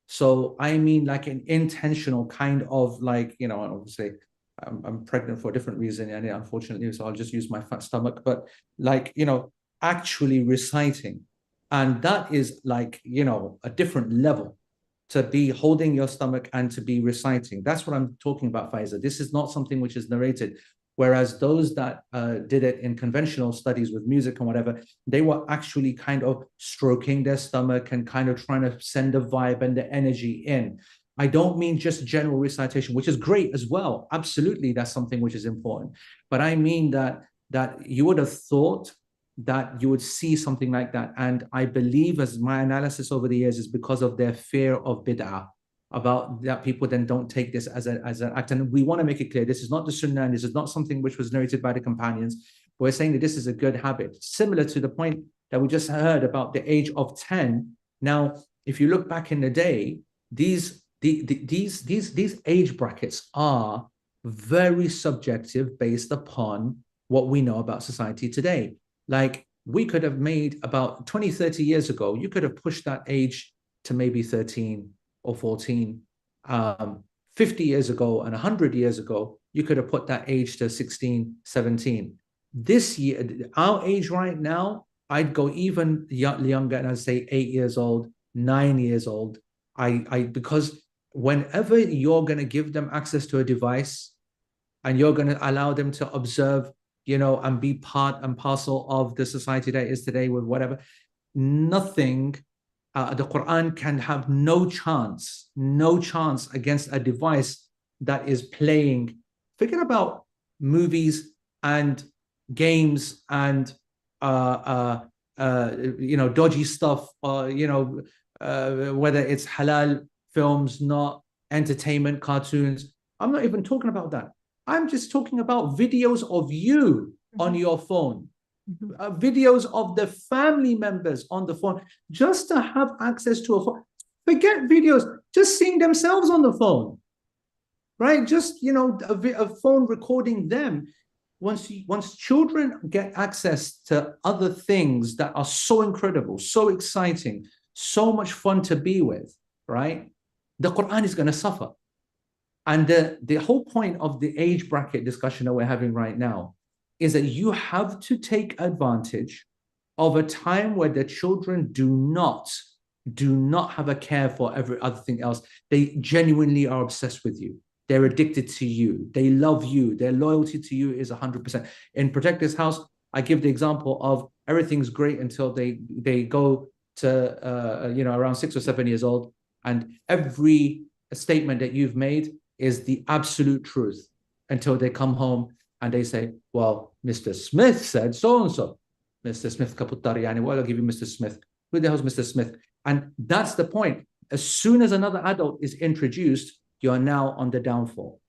So I mean like an intentional kind of like, obviously I'm pregnant for a different reason, and unfortunately, so I'll just use my fat stomach, but like, actually reciting. And that is like, a different level, to be holding your stomach and to be reciting. That's what I'm talking about, Faiza. This is not something which is narrated. Whereas those that did it in conventional studies with music and whatever, they were actually kind of stroking their stomach and kind of trying to send the vibe and the energy in. I don't mean just general recitation, which is great as well. Absolutely, that's something which is important. But I mean that you would have thought that you would see something like that. And I believe, as my analysis over the years, is because of their fear of bid'ah, about that people then don't take this as an act. And we want to make it clear, this is not the sunnah, and this is not something which was narrated by the companions. We're saying that this is a good habit, similar to the point that we just heard about the age of 10. Now, if you look back in the day, these age brackets are very subjective based upon what we know about society today. Like we could have made about 20, 30 years ago, you could have pushed that age to maybe 13 or 14. 50 years ago and 100 years ago, you could have put that age to 16, 17. This year, our age right now, I'd go even younger and I'd say 8 years old, 9 years old. Because whenever you're going to give them access to a device and you're going to allow them to observe, and be part and parcel of the society that is today with whatever, nothing, the Quran can have no chance against a device that is playing. Forget about movies and games and dodgy stuff, whether it's halal films, not entertainment, cartoons. I'm not even talking about that. I'm just talking about videos of you on your phone, videos of the family members on the phone, just to have access to a phone. Forget videos, just seeing themselves on the phone, right? Just, a phone recording them. Once children get access to other things that are so incredible, so exciting, so much fun to be with, right? The Quran is going to suffer. And the whole point of the age bracket discussion that we're having right now is that you have to take advantage of a time where the children do not have a care for every other thing else. They genuinely are obsessed with you. They're addicted to you. They love you. Their loyalty to you is 100%. In Protect This House, I give the example of everything's great until they go to around 6 or 7 years old, and every statement that you've made is the absolute truth until they come home and they say, well, Mr. Smith said so and so. Mr. Smith kaputtari yani, well, I'll give you Mr. Smith. Who the hell's Mr. Smith? And that's the point. As soon as another adult is introduced, you're now on the downfall.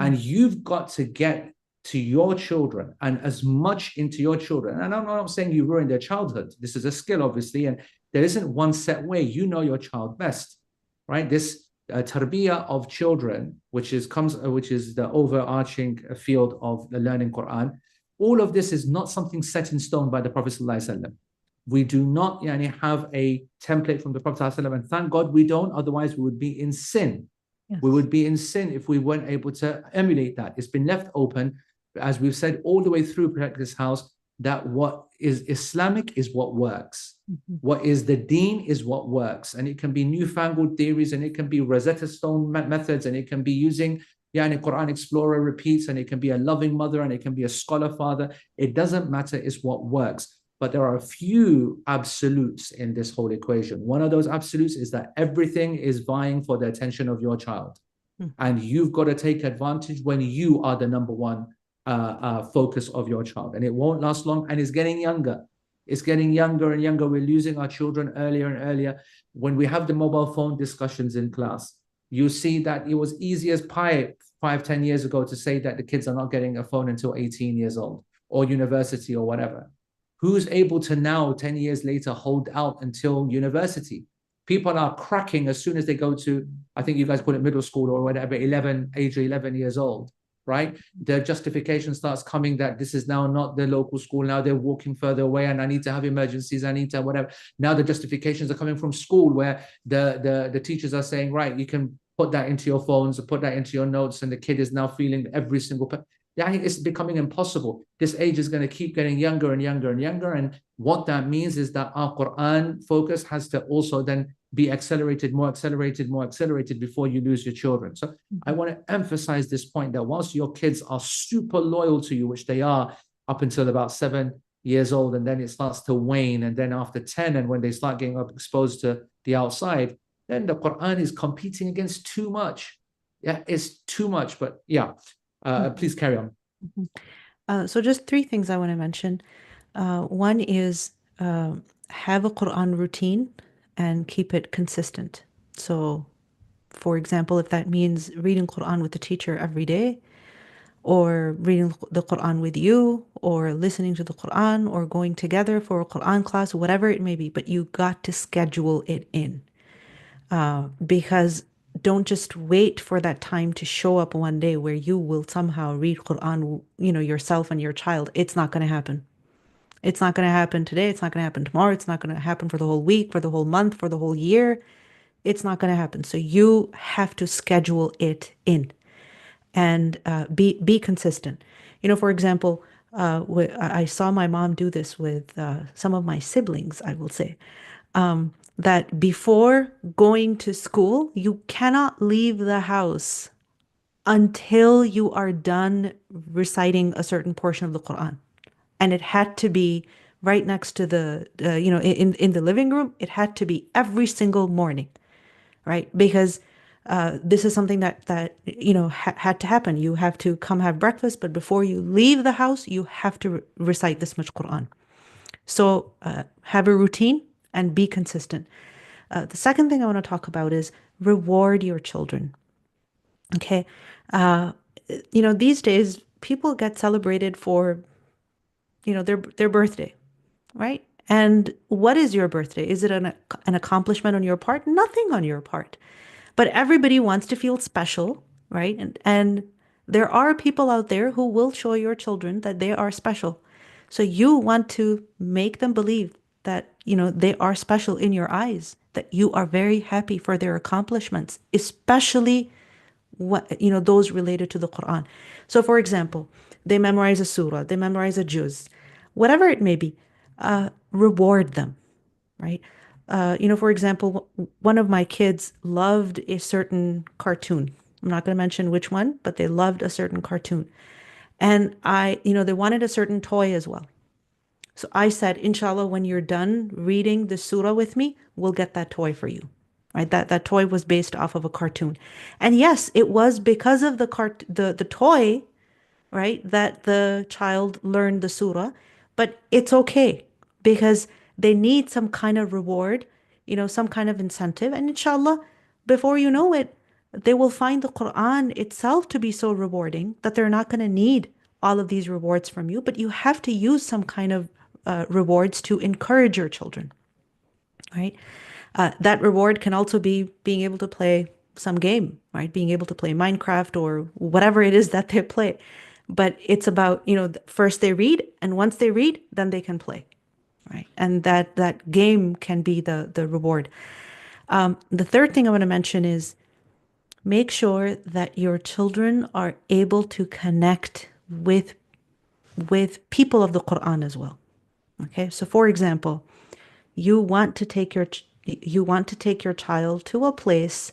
And you've got to get to your children and as much into your children. And I'm not saying you ruin their childhood. This is a skill, obviously, and there isn't one set way. You know your child best, right? This tarbiyah of children, which is the overarching field of the learning Quran. All of this is not something set in stone by the Prophet ﷺ. We do not have a template from the Prophet ﷺ, and thank God we don't. Otherwise, we would be in sin. Yes. We would be in sin if we weren't able to emulate that. It's been left open, as we've said all the way through Protect This House, that what is Islamic is what works. What is the deen is what works. And it can be newfangled theories, and it can be Rosetta Stone methods, and it can be using Quran Explorer repeats, and it can be a loving mother, and it can be a scholar father. It doesn't matter, it's what works. But there are a few absolutes in this whole equation. One of those absolutes is that everything is vying for the attention of your child. And you've got to take advantage when you are the number one focus of your child. And it won't last long, and it's getting younger. It's getting younger and younger. We're losing our children earlier and earlier. When we have the mobile phone discussions in class, you see that it was easy as pie 5-10 years ago to say that the kids are not getting a phone until 18 years old or university or whatever. Who's able to now, 10 years later, hold out until university? People are cracking as soon as they go to, I think you guys call it middle school or whatever, age 11 years old, right? The justification starts coming that this is now not the local school. Now they're walking further away, and I need to have emergencies. I need to whatever. Now the justifications are coming from school, where the teachers are saying, right, you can put that into your phones or put that into your notes, and the kid is now feeling every single. Yeah, it's becoming impossible. This age is going to keep getting younger and younger and younger. And what that means is that our Quran focus has to also then be accelerated before you lose your children. So I want to emphasize this point that whilst your kids are super loyal to you, which they are up until about 7 years old, and then it starts to wane. And then after 10, and when they start getting exposed to the outside, then the Quran is competing against too much. Yeah, it's too much. But yeah. Please carry on. So just 3 things I want to mention. One is have a Quran routine and keep it consistent. So, for example, if that means reading Quran with the teacher every day, or reading the Quran with you, or listening to the Quran, or going together for a Quran class, whatever it may be, but you got to schedule it in. Because don't just wait for that time to show up one day where you will somehow read Quran, yourself and your child. It's not going to happen. It's not going to happen today. It's not going to happen tomorrow. It's not going to happen for the whole week, for the whole month, for the whole year. It's not going to happen. So you have to schedule it in and be consistent. For example, I saw my mom do this with some of my siblings, I will say, that before going to school, you cannot leave the house until you are done reciting a certain portion of the Quran. And it had to be right next to in the living room. It had to be every single morning, right? Because this is something that had to happen. You have to come have breakfast, but before you leave the house, you have to recite this much Quran. So have a routine and be consistent. The second thing I want to talk about is reward your children. Okay. These days people get celebrated for, their birthday, right? And what is your birthday? Is it an accomplishment on your part? Nothing on your part. But everybody wants to feel special, right? And there are people out there who will show your children that they are special. So you want to make them believe that, they are special in your eyes, that you are very happy for their accomplishments, especially those related to the Quran. So for example, they memorize a surah, they memorize a juz, whatever it may be, reward them, right? For example, one of my kids loved a certain cartoon. I'm not going to mention which one, but they loved a certain cartoon. And they wanted a certain toy as well. So I said, inshallah, when you're done reading the surah with me, we'll get that toy for you. Right? That toy was based off of a cartoon. And yes, it was because of the toy, right, that the child learned the surah, but it's okay because they need some kind of reward, some kind of incentive. And inshallah, before you know it, they will find the Quran itself to be so rewarding that they're not going to need all of these rewards from you, but you have to use some kind of rewards to encourage your children, right? That reward can also be being able to play some game, right? Being able to play Minecraft or whatever it is that they play. But it's about, first they read, and once they read, then they can play, right? And that game can be the reward. The third thing I want to mention is make sure that your children are able to connect with people of the Quran as well. Okay, so for example, you want to take your child to a place,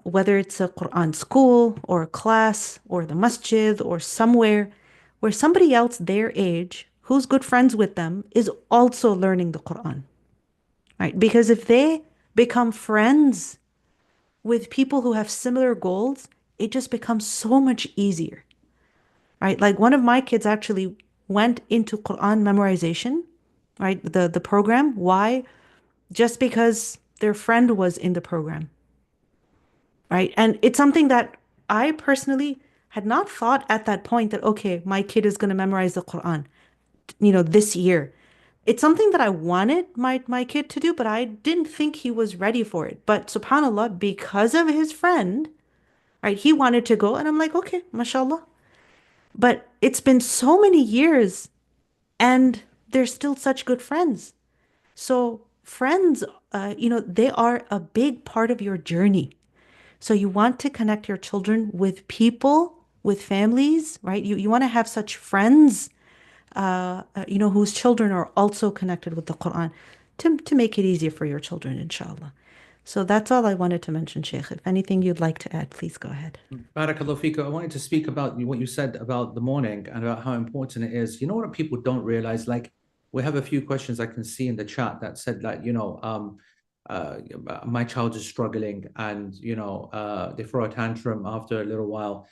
whether it's a Quran school or a class or the masjid or somewhere where somebody else their age who's good friends with them is also learning the Quran, right? Because if they become friends with people who have similar goals, it just becomes so much easier, right? Like one of my kids actually went into Quran memorization, right? The program. Why? Just because their friend was in the program, right? And it's something that I personally had not thought at that point that, okay, my kid is going to memorize the Quran, this year. It's something that I wanted my kid to do, but I didn't think he was ready for it. But subhanAllah, because of his friend, right, he wanted to go. And I'm like, okay, mashallah. But it's been so many years and they're still such good friends. So friends, they are a big part of your journey. So you want to connect your children with people, with families, right? You want to have such friends, whose children are also connected with the Quran to make it easier for your children, inshallah. So that's all I wanted to mention, Sheikh. If anything you'd like to add, please go ahead. Barakallahu feeka. I wanted to speak about what you said about the morning and about how important it is. You know what people don't realize? Like, we have a few questions I can see in the chat that said, like, my child is struggling and, they throw a tantrum after a little while.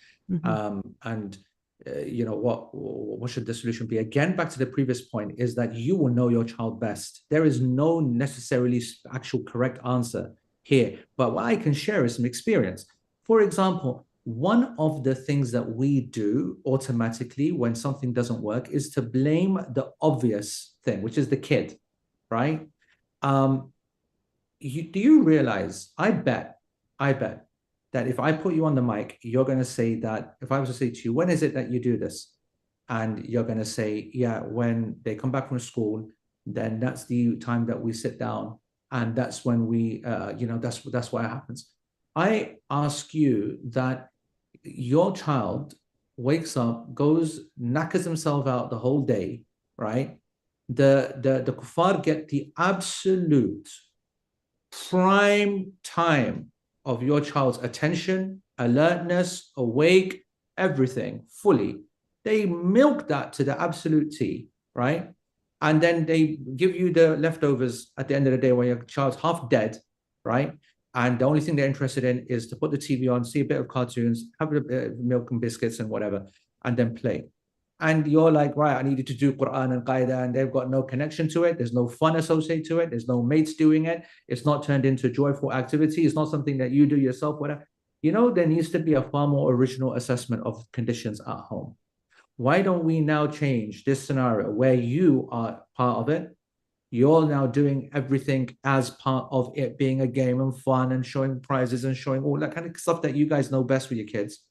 And what should the solution be? Again, back to the previous point is that you will know your child best. There is no necessarily actual correct answer here, but what I can share is some experience. For example, one of the things that we do automatically when something doesn't work is to blame the obvious thing, which is the kid, right? Do you realize, I bet that if I put you on the mic, you're going to say that, if I was to say to you, when is it that you do this? And you're going to say, yeah, when they come back from school, then that's the time that we sit down. And that's when we, that's what happens. I ask you that your child wakes up, goes, knackers himself out the whole day, right? The kuffar get the absolute prime time of your child's attention, alertness, awake, everything fully. They milk that to the absolute T, right? And then they give you the leftovers at the end of the day when your child's half dead, right? And the only thing they're interested in is to put the TV on, see a bit of cartoons, have a bit of milk and biscuits and whatever, and then play. And you're like, right, I needed to do Qur'an and Qaida, and they've got no connection to it. There's no fun associated to it. There's no mates doing it. It's not turned into joyful activity. It's not something that you do yourself, whatever. There needs to be a far more original assessment of conditions at home. Why don't we now change this scenario where you are part of it? You're now doing everything as part of it being a game and fun and showing prizes and showing all that kind of stuff that you guys know best with your kids,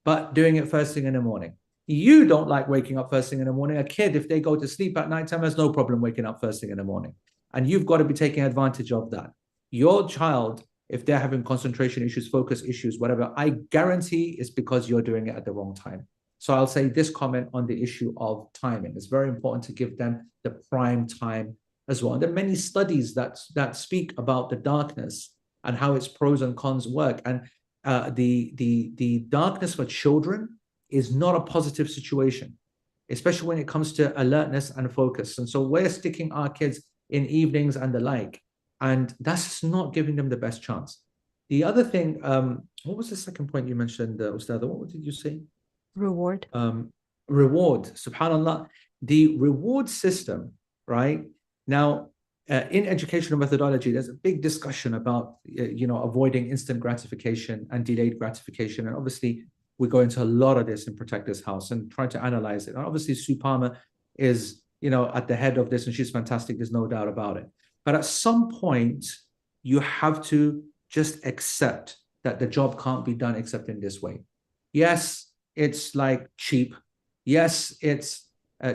but doing it first thing in the morning. You don't like waking up first thing in the morning. A kid, if they go to sleep at nighttime, has no problem waking up first thing in the morning. And you've got to be taking advantage of that. Your child, if they're having concentration issues, focus issues, whatever, I guarantee it's because you're doing it at the wrong time. So I'll say this comment on the issue of timing. It's very important to give them the prime time as well. And there are many studies that speak about the darkness and how its pros and cons work. And the darkness for children is not a positive situation, especially when it comes to alertness and focus. And so we're sticking our kids in evenings and the like, and that's not giving them the best chance. The other thing, what was the second point you mentioned, Ustad? What did you say? Reward. Reward, subhanAllah. The reward system, right? Now, in educational methodology, there's a big discussion about, avoiding instant gratification and delayed gratification. And obviously, we go into a lot of this in Protect This House and try to analyze it. And obviously, Sue Palmer is, at the head of this, and she's fantastic. There's no doubt about it. But at some point, you have to just accept that the job can't be done except in this way. Yes, it's like cheap. Yes, it's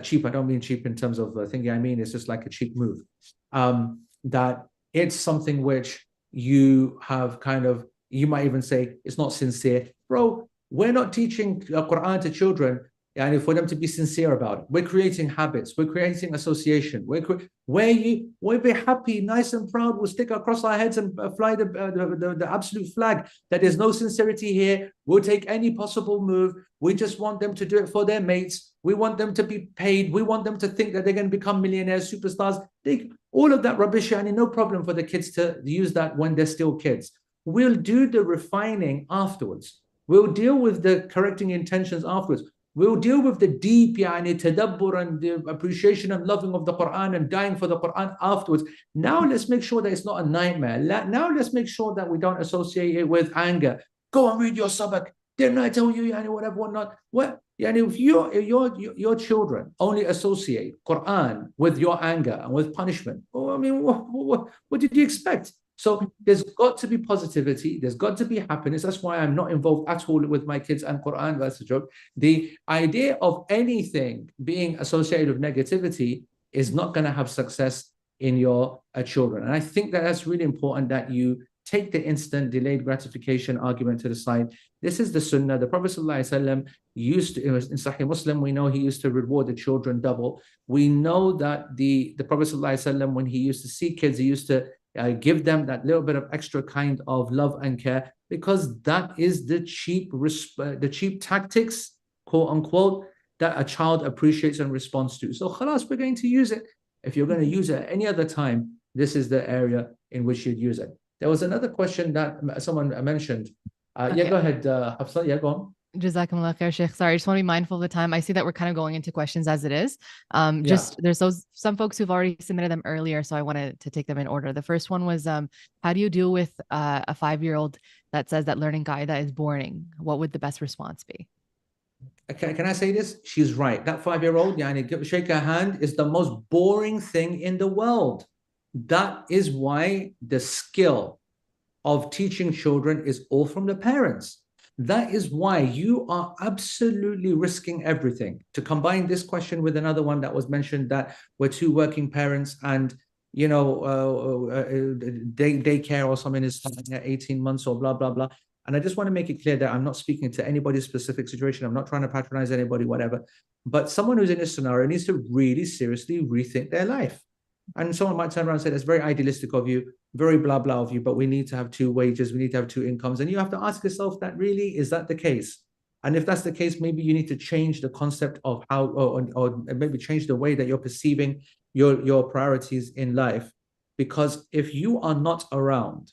cheap. I don't mean cheap in terms of thinking. I mean, it's just like a cheap move. That it's something which you have you might even say it's not sincere. Bro, we're not teaching Qur'an to children and for them to be sincere about it. We're creating habits. We're creating association. We'll be happy, nice and proud. We'll stick across our heads and fly the absolute flag that there's no sincerity here. We'll take any possible move. We just want them to do it for their mates. We want them to be paid. We want them to think that they're going to become millionaires, superstars. All of that rubbish, and no problem for the kids to use that when they're still kids. We'll do the refining afterwards. We'll deal with the correcting intentions afterwards. We'll deal with the deep tadabbur and the appreciation and loving of the Quran and dying for the Quran afterwards. Now let's make sure that it's not a nightmare. Now let's make sure that we don't associate it with anger. Go and read your sabak. Didn't I tell you, whatever, whatnot? What? If your children only associate Quran with your anger and with punishment, what did you expect? So there's got to be positivity. There's got to be happiness. That's why I'm not involved at all with my kids and Quran. That's a joke. The idea of anything being associated with negativity is not going to have success in your children. And I think that that's really important, that you take the instant delayed gratification argument to the side. This is the sunnah. The Prophet ﷺ used to, in Sahih Muslim, we know he used to reward the children double. We know that the Prophet ﷺ, when he used to see kids, he used to give them that little bit of extra kind of love and care, because that is the cheap tactics, quote unquote, that a child appreciates and responds to. So khalas, we're going to use it. If you're going to use it at any other time, this is the area in which you'd use it. There was another question that someone mentioned. Okay. Yeah, go ahead, Hafsa. Yeah, go on. Jazakumullah khair, Sheikh. Sorry, I just want to be mindful of the time. I see that we're kind of going into questions as it is. There's some folks who've already submitted them earlier, so I wanted to take them in order. The first one was, how do you deal with a 5-year-old that says that learning Qaida is boring? What would the best response be? Can I say this? She's right. That 5-year-old, shake her hand, is the most boring thing in the world. That is why the skill of teaching children is all from the parents. That is why you are absolutely risking everything. To combine this question with another one that was mentioned, that we're two working parents and daycare or something is starting at 18 months or blah, blah, blah. And I just want to make it clear that I'm not speaking to anybody's specific situation. I'm not trying to patronize anybody, whatever. But someone who's in this scenario needs to really seriously rethink their life. And someone might turn around and say, that's very idealistic of you, very blah, blah of you, but we need to have two wages, we need to have two incomes. And you have to ask yourself that really, is that the case? And if that's the case, maybe you need to change the concept of how, or maybe change the way that you're perceiving your priorities in life. Because if you are not around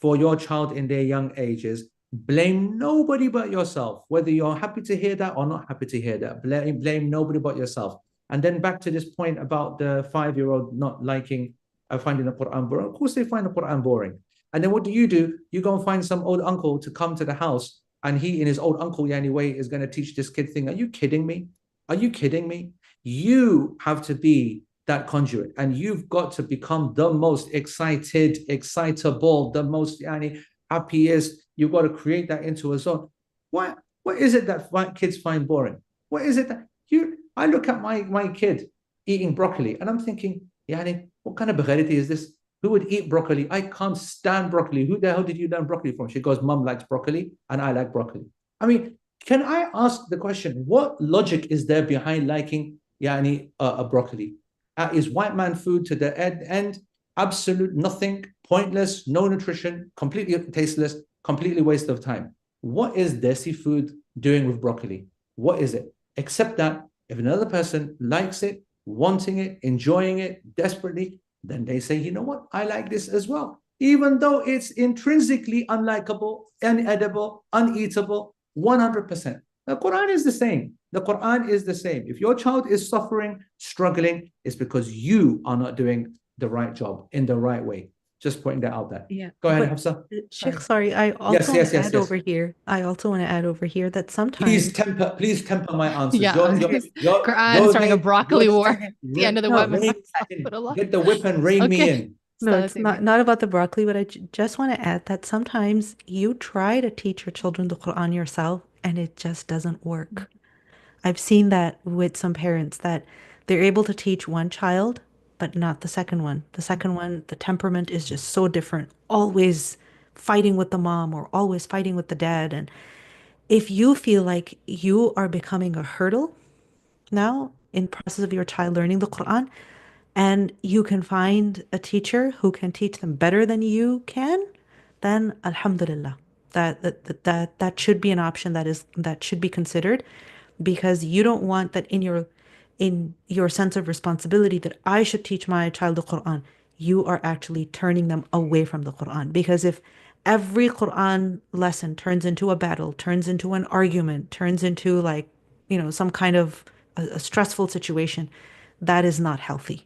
for your child in their young ages, blame nobody but yourself, whether you're happy to hear that or not happy to hear that. Blame nobody but yourself. And then back to this point about the 5-year-old not liking, finding the Quran boring. Of course, they find the Quran boring. And then what do? You go and find some old uncle to come to the house, and he, in his old uncle Yani way, is going to teach this kid thing. Are you kidding me? Are you kidding me? You have to be that conduit, and you've got to become the most excited, excitable, the most Yani happiest. You've got to create that into a zone. What is it that kids find boring? What is it that I look at my kid eating broccoli and I'm thinking, Yani, what kind of baghariti is this? Who would eat broccoli? I can't stand broccoli. Who the hell did you learn broccoli from? She goes, Mum likes broccoli and I like broccoli. I mean, can I ask the question, what logic is there behind liking Yani a broccoli? Is white man food to the end? Absolute nothing, pointless, no nutrition, completely tasteless, completely waste of time. What is desi food doing with broccoli? What is it? Except that if another person likes it, wanting it, enjoying it desperately, then they say, you know what, I like this as well. Even though it's intrinsically unlikable, unedible, uneatable, 100%. The Quran is the same. The Quran is the same. If your child is suffering, struggling, it's because you are not doing the right job in the right way. Just pointing that out there. Yeah. Go ahead, But Hafsa. Sheikh, sorry, I also want to add over here. I also want to add over here that sometimes Please temper my answers. Yeah, Qur'an starting a broccoli war at the end of the No, webinar. Get the whip and rein me in. No, it's not about the broccoli, but I just want to add that sometimes you try to teach your children the Quran yourself and it just doesn't work. I've seen that with some parents, that they're able to teach one child, but not the second one. The second one, the temperament is just so different, always fighting with the mom or always fighting with the dad. And if you feel like you are becoming a hurdle now in the process of your child learning the Quran, and you can find a teacher who can teach them better than you can, then alhamdulillah, that should be an option that should be considered, because you don't want that in your sense of responsibility that I should teach my child the Quran. You are actually turning them away from the Quran, because if every Quran lesson turns into a battle, turns into an argument, turns into some kind of a stressful situation, that is not healthy.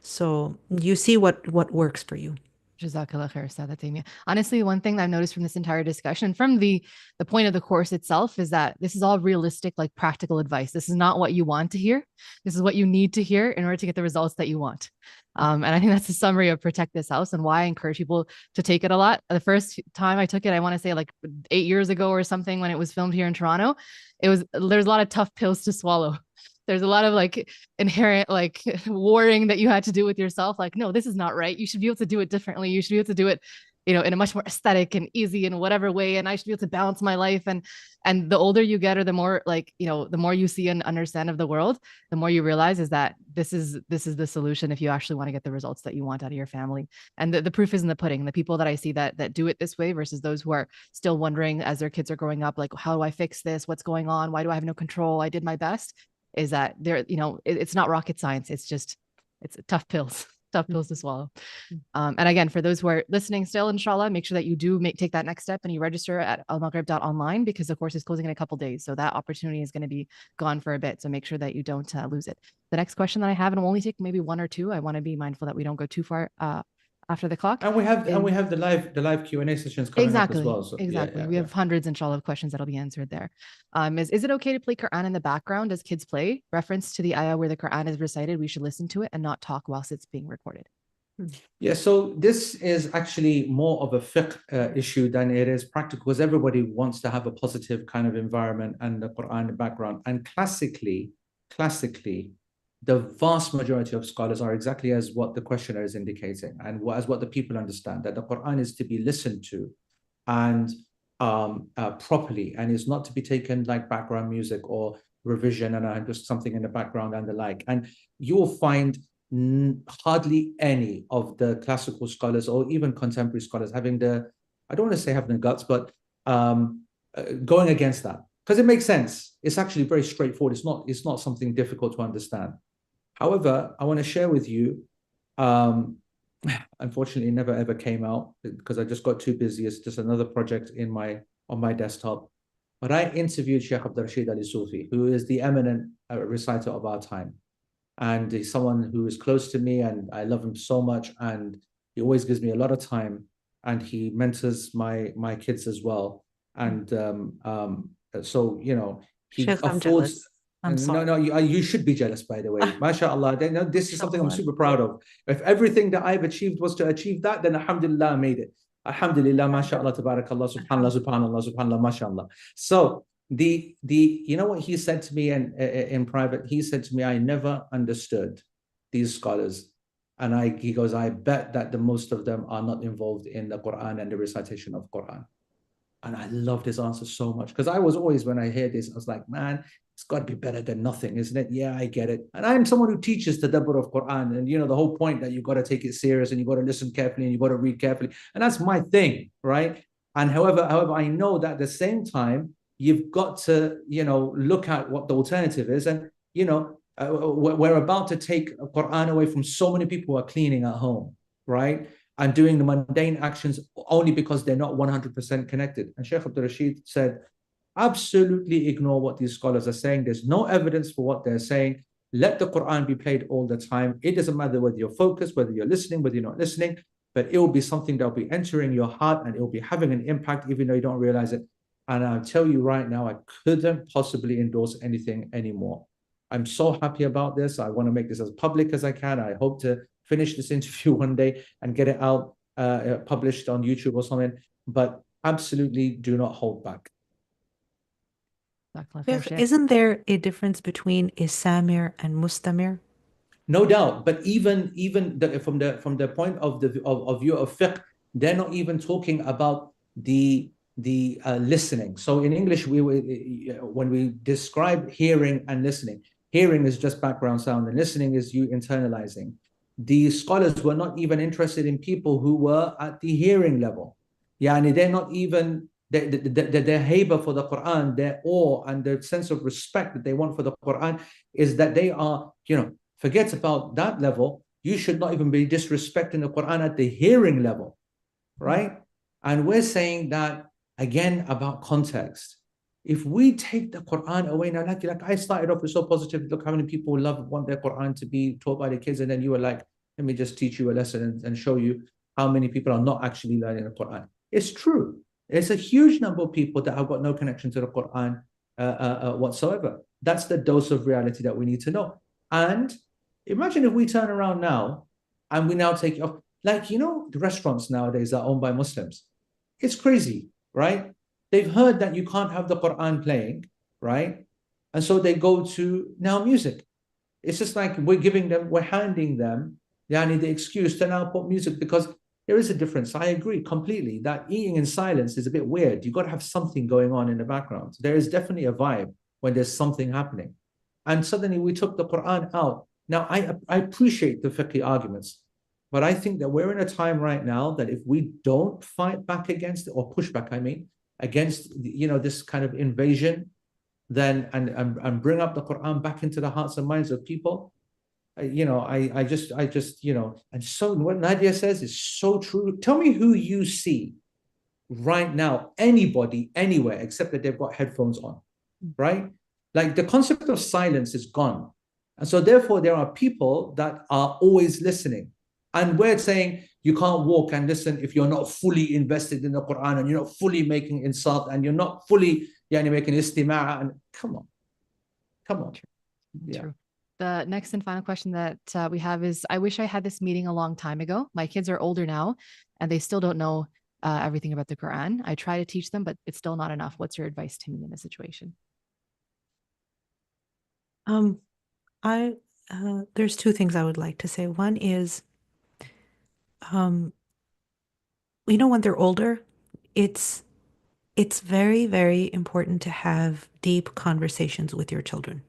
So you see what works for you. Jazakallah khair, Ustadha Taimia. Honestly, one thing I've noticed from this entire discussion, from the point of the course itself, is that this is all realistic, like practical advice. This is not what you want to hear. This is what you need to hear in order to get the results that you want. And I think that's the summary of Protect This House and why I encourage people to take it a lot. The first time I took it, I want to say like 8 years ago or something, when it was filmed here in Toronto, there's a lot of tough pills to swallow. There's a lot of like inherent like warring that you had to do with yourself. Like, no, this is not right. You should be able to do it differently. You should be able to do it, in a much more aesthetic and easy in whatever way. And I should be able to balance my life. And the older you get, or the more the more you see and understand of the world, the more you realize is that this is the solution if you actually want to get the results that you want out of your family. And the proof is in the pudding. The people that I see that do it this way versus those who are still wondering as their kids are growing up, like, how do I fix this? What's going on? Why do I have no control? I did my best. Is that it's not rocket science. It's tough pills to swallow. And again, for those who are listening still, inshallah, make sure that you do take that next step and you register at almaghrib.online, because the course is closing in a couple days. So that opportunity is going to be gone for a bit. So make sure that you don't lose it. The next question that I have, and we'll only take maybe one or two. I want to be mindful that we don't go too far after the clock. And we have the live Q&A sessions coming up as well. So, exactly. We have hundreds, inshallah, of questions that'll be answered there. Is it okay to play Quran in the background as kids play? Reference to the ayah where the Quran is recited, we should listen to it and not talk whilst it's being recorded. Yeah, so this is actually more of a fiqh issue than it is practical, because everybody wants to have a positive kind of environment and the Quran background. And classically, the vast majority of scholars are exactly as what the questioner is indicating, and as what the people understand, that the Quran is to be listened to and properly, and is not to be taken like background music or revision and just something in the background and the like. And you will find hardly any of the classical scholars or even contemporary scholars having the, I don't want to say having the guts, but going against that, because it makes sense. It's actually very straightforward. It's not something difficult to understand. However, I want to share with you, unfortunately, it never ever came out because I just got too busy. It's just another project on my desktop. But I interviewed Sheikh Abdul Rashid Ali Sufi, who is the eminent reciter of our time. And he's someone who is close to me, and I love him so much. And he always gives me a lot of time, and he mentors my kids as well. And so, you know, he Sheikh, I'm affords. jealous. I'm sorry. No, you should be jealous, by the way. MashaAllah. This is something I'm super proud of. If everything that I've achieved was to achieve that, then alhamdulillah, I made it. Alhamdulillah, mashallah, tabarakallah, subhanallah, subhanallah, subhanallah, mashallah. So you know what he said to me in private? He said to me, I never understood these scholars. And he goes, I bet that the most of them are not involved in the Quran and the recitation of Quran. And I loved his answer so much, because I was always, when I hear this, I was like, man, it's got to be better than nothing, isn't it? Yeah, I get it. And I'm someone who teaches the tadabbur of Quran. And, you know, the whole point that you got to take it serious and you got to listen carefully and you got to read carefully. And that's my thing, right? And however, I know that at the same time, you've got to, you know, look at what the alternative is. And, you know, we're about to take Quran away from so many people who are cleaning at home, right? And doing the mundane actions only because they're not 100% connected. And Sheikh Abdul Rashid said, absolutely ignore what these scholars are saying. There's no evidence for what they're saying. Let the Quran be played all the time. It doesn't matter whether you're focused, whether you're listening, whether you're not listening, but it will be something that will be entering your heart, and it will be having an impact even though you don't realize it. And I'll tell you right now, I couldn't possibly endorse anything anymore. I'm so happy about this. I want to make this as public as I can. I hope to finish this interview one day and get it out, published on YouTube or something. But absolutely do not hold back. Isn't there a difference between a samir and mustamir? No doubt, but even from the point of view of fiqh, they're not even talking about the listening. So in English, when we describe hearing and listening, hearing is just background sound, and listening is you internalizing. The scholars were not even interested in people who were at the hearing level. Yani they're not even their haiba for the Quran, their awe and their sense of respect that they want for the Quran is that they are, you know, forget about that level. You should not even be disrespecting the Quran at the hearing level, right? And we're saying that again about context. If we take the Quran away now, like I started off with so positive, look how many people want their Quran to be taught by the kids, and then you were like, let me just teach you a lesson and show you how many people are not actually learning the Quran. It's true. It's a huge number of people that have got no connection to the Quran whatsoever. That's the dose of reality that we need to know. And imagine if we turn around now and we now take off, like, you know, the restaurants nowadays are owned by Muslims. It's crazy, right? They've heard that you can't have the Quran playing, right? And so they go to now music. It's just like we're handing them the excuse to now put music, because there is a difference. I agree completely that eating in silence is a bit weird. You've got to have something going on in the background. There is definitely a vibe when there's something happening. And suddenly we took the Quran out. Now, I appreciate the fiqh arguments, but I think that we're in a time right now that if we don't fight back against it, or push back, against, you know, this kind of invasion, then and bring up the Quran back into the hearts and minds of people, you know, I just, you know, and so what Nadia says is so true. Tell me who you see right now, anybody, anywhere, except that they've got headphones on, right? Like the concept of silence is gone. And so therefore there are people that are always listening. And we're saying you can't walk and listen if you're not fully invested in the Quran, and you're not fully making insult, and you're not fully making istima', and come on. Yeah. True. The next and final question that we have is, I wish I had this meeting a long time ago. My kids are older now and they still don't know everything about the Quran. I try to teach them, but it's still not enough. What's your advice to me in this situation? I there's two things I would like to say. One is, when they're older, it's very, very important to have deep conversations with your children.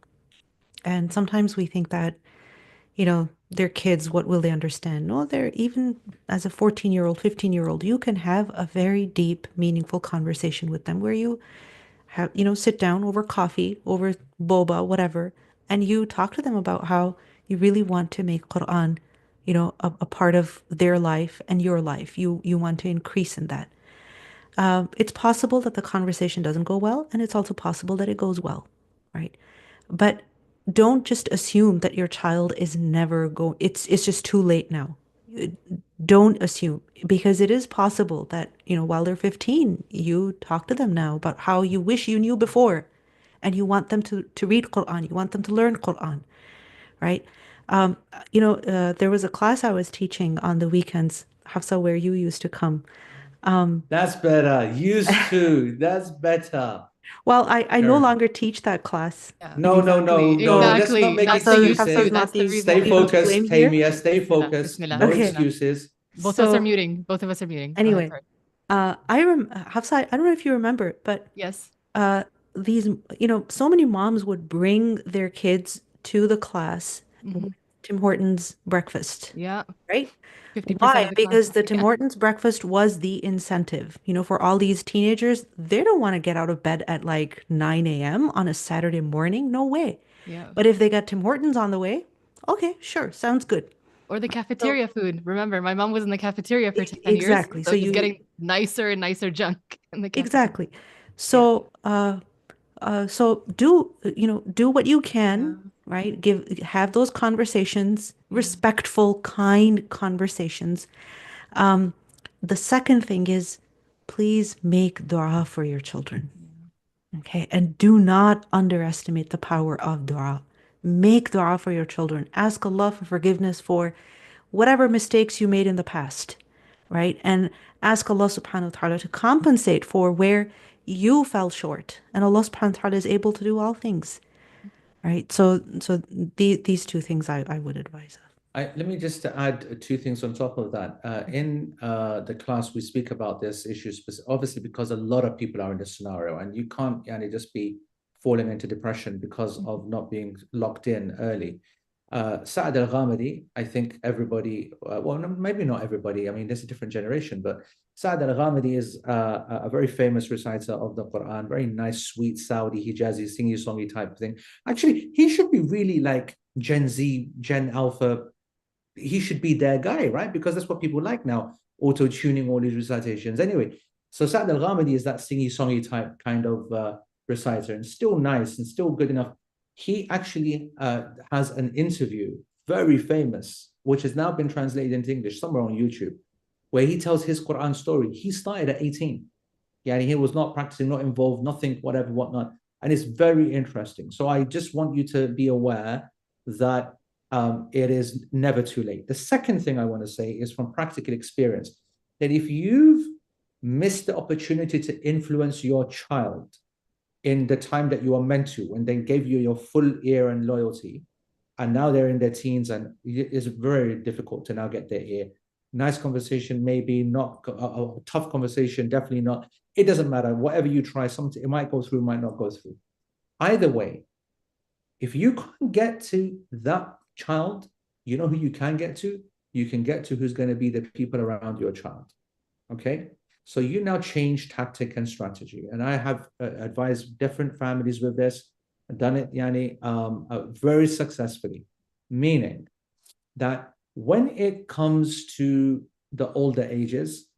And sometimes we think that, they're kids, what will they understand? No, they're even as a 14-year-old, 15-year-old, you can have a very deep, meaningful conversation with them where you have, sit down over coffee, over boba, whatever, and you talk to them about how you really want to make Qur'an, a part of their life and your life. You want to increase in that. It's possible that the conversation doesn't go well, and it's also possible that it goes well, right? But don't just assume that your child is never going, it's just too late now. Don't assume, because it is possible that, while they're 15, you talk to them now about how you wish you knew before, and you want them to read Quran, you want them to learn Quran, right? There was a class I was teaching on the weekends, Hafsa, where you used to come. That's better. Used to. That's better. Well, I no Sure. longer teach that class. Yeah, No, no, no, no. Let's not Exactly. make That's the excuses. use to. That's not the the reason. Stay people to focused, blame here. Tamia. Stay Bismillah, focused. bismillah, No Okay. bismillah. excuses. Both of us are So, muting. Both of us are muting. Go ahead, anyway, sorry. Hafsa, I don't know if you remember, but Yes. uh, these, so many moms would bring their kids to the class with Mhm. Tim Hortons breakfast, Yeah. right? 50% Why? of the class. Because the Tim Yeah. Hortons breakfast was the incentive. For all these teenagers, they don't want to get out of bed at like 9 a.m. on a Saturday morning. No way. Yeah. But if they got Tim Hortons on the way, okay, sure, sounds good. Or the So cafeteria food. Remember, my mom was in the cafeteria for 10 years, exactly. so So it was getting nicer and nicer junk in the cafeteria. exactly. Yeah. So do what you Yeah. can, right? Have those conversations, Yeah. respectful, kind conversations. Um, the second thing is, please make dua for your children. Okay. And do not underestimate the power of dua. Make dua for your children. Ask Allah for forgiveness for whatever mistakes you made in the past, right? And ask Allah subhanahu wa ta'ala to compensate for where you fell short. And Allah subhanahu wa ta'ala is able to do all things, right? So these two things I would advise. Let me just add two things on top of that. In the class, we speak about this issue, obviously, because a lot of people are in this scenario, and you can't just be falling into depression because of not being locked in early. Sa'ad al-Ghamidi, I think everybody, well, maybe not everybody, I mean, there's a different generation, but Sa'ad al-Ghamidi is a very famous reciter of the Quran, very nice, sweet, Saudi, Hijazi, singy-songy type thing. Actually, he should be really like Gen Z, Gen Alpha. He should be their guy, right? Because that's what people like now, auto-tuning all these recitations. Anyway, so Sa'ad al-Ghamidi is that singy-songy type kind of reciter, and still nice and still good enough. He actually has an interview, very famous, which has now been translated into English somewhere on YouTube, where he tells his Quran story. He started at 18. Yeah, he was not practicing, not involved, nothing, whatever, whatnot. And it's very interesting. So I just want you to be aware that it is never too late. The second thing I want to say is from practical experience, that if you've missed the opportunity to influence your child in the time that you are meant to, and they gave you your full ear and loyalty, and now they're in their teens, and it's very difficult to now get their ear. Nice conversation, maybe not a tough conversation, definitely not. It doesn't matter. Whatever you try, something it might go through, might not go through. Either way, if you can't get to that child, you know who you can get to? You can get to who's going to be the people around your child. Okay? So you now change tactic and strategy. And I have advised different families with this, done it very successfully, meaning that when it comes to the older ages,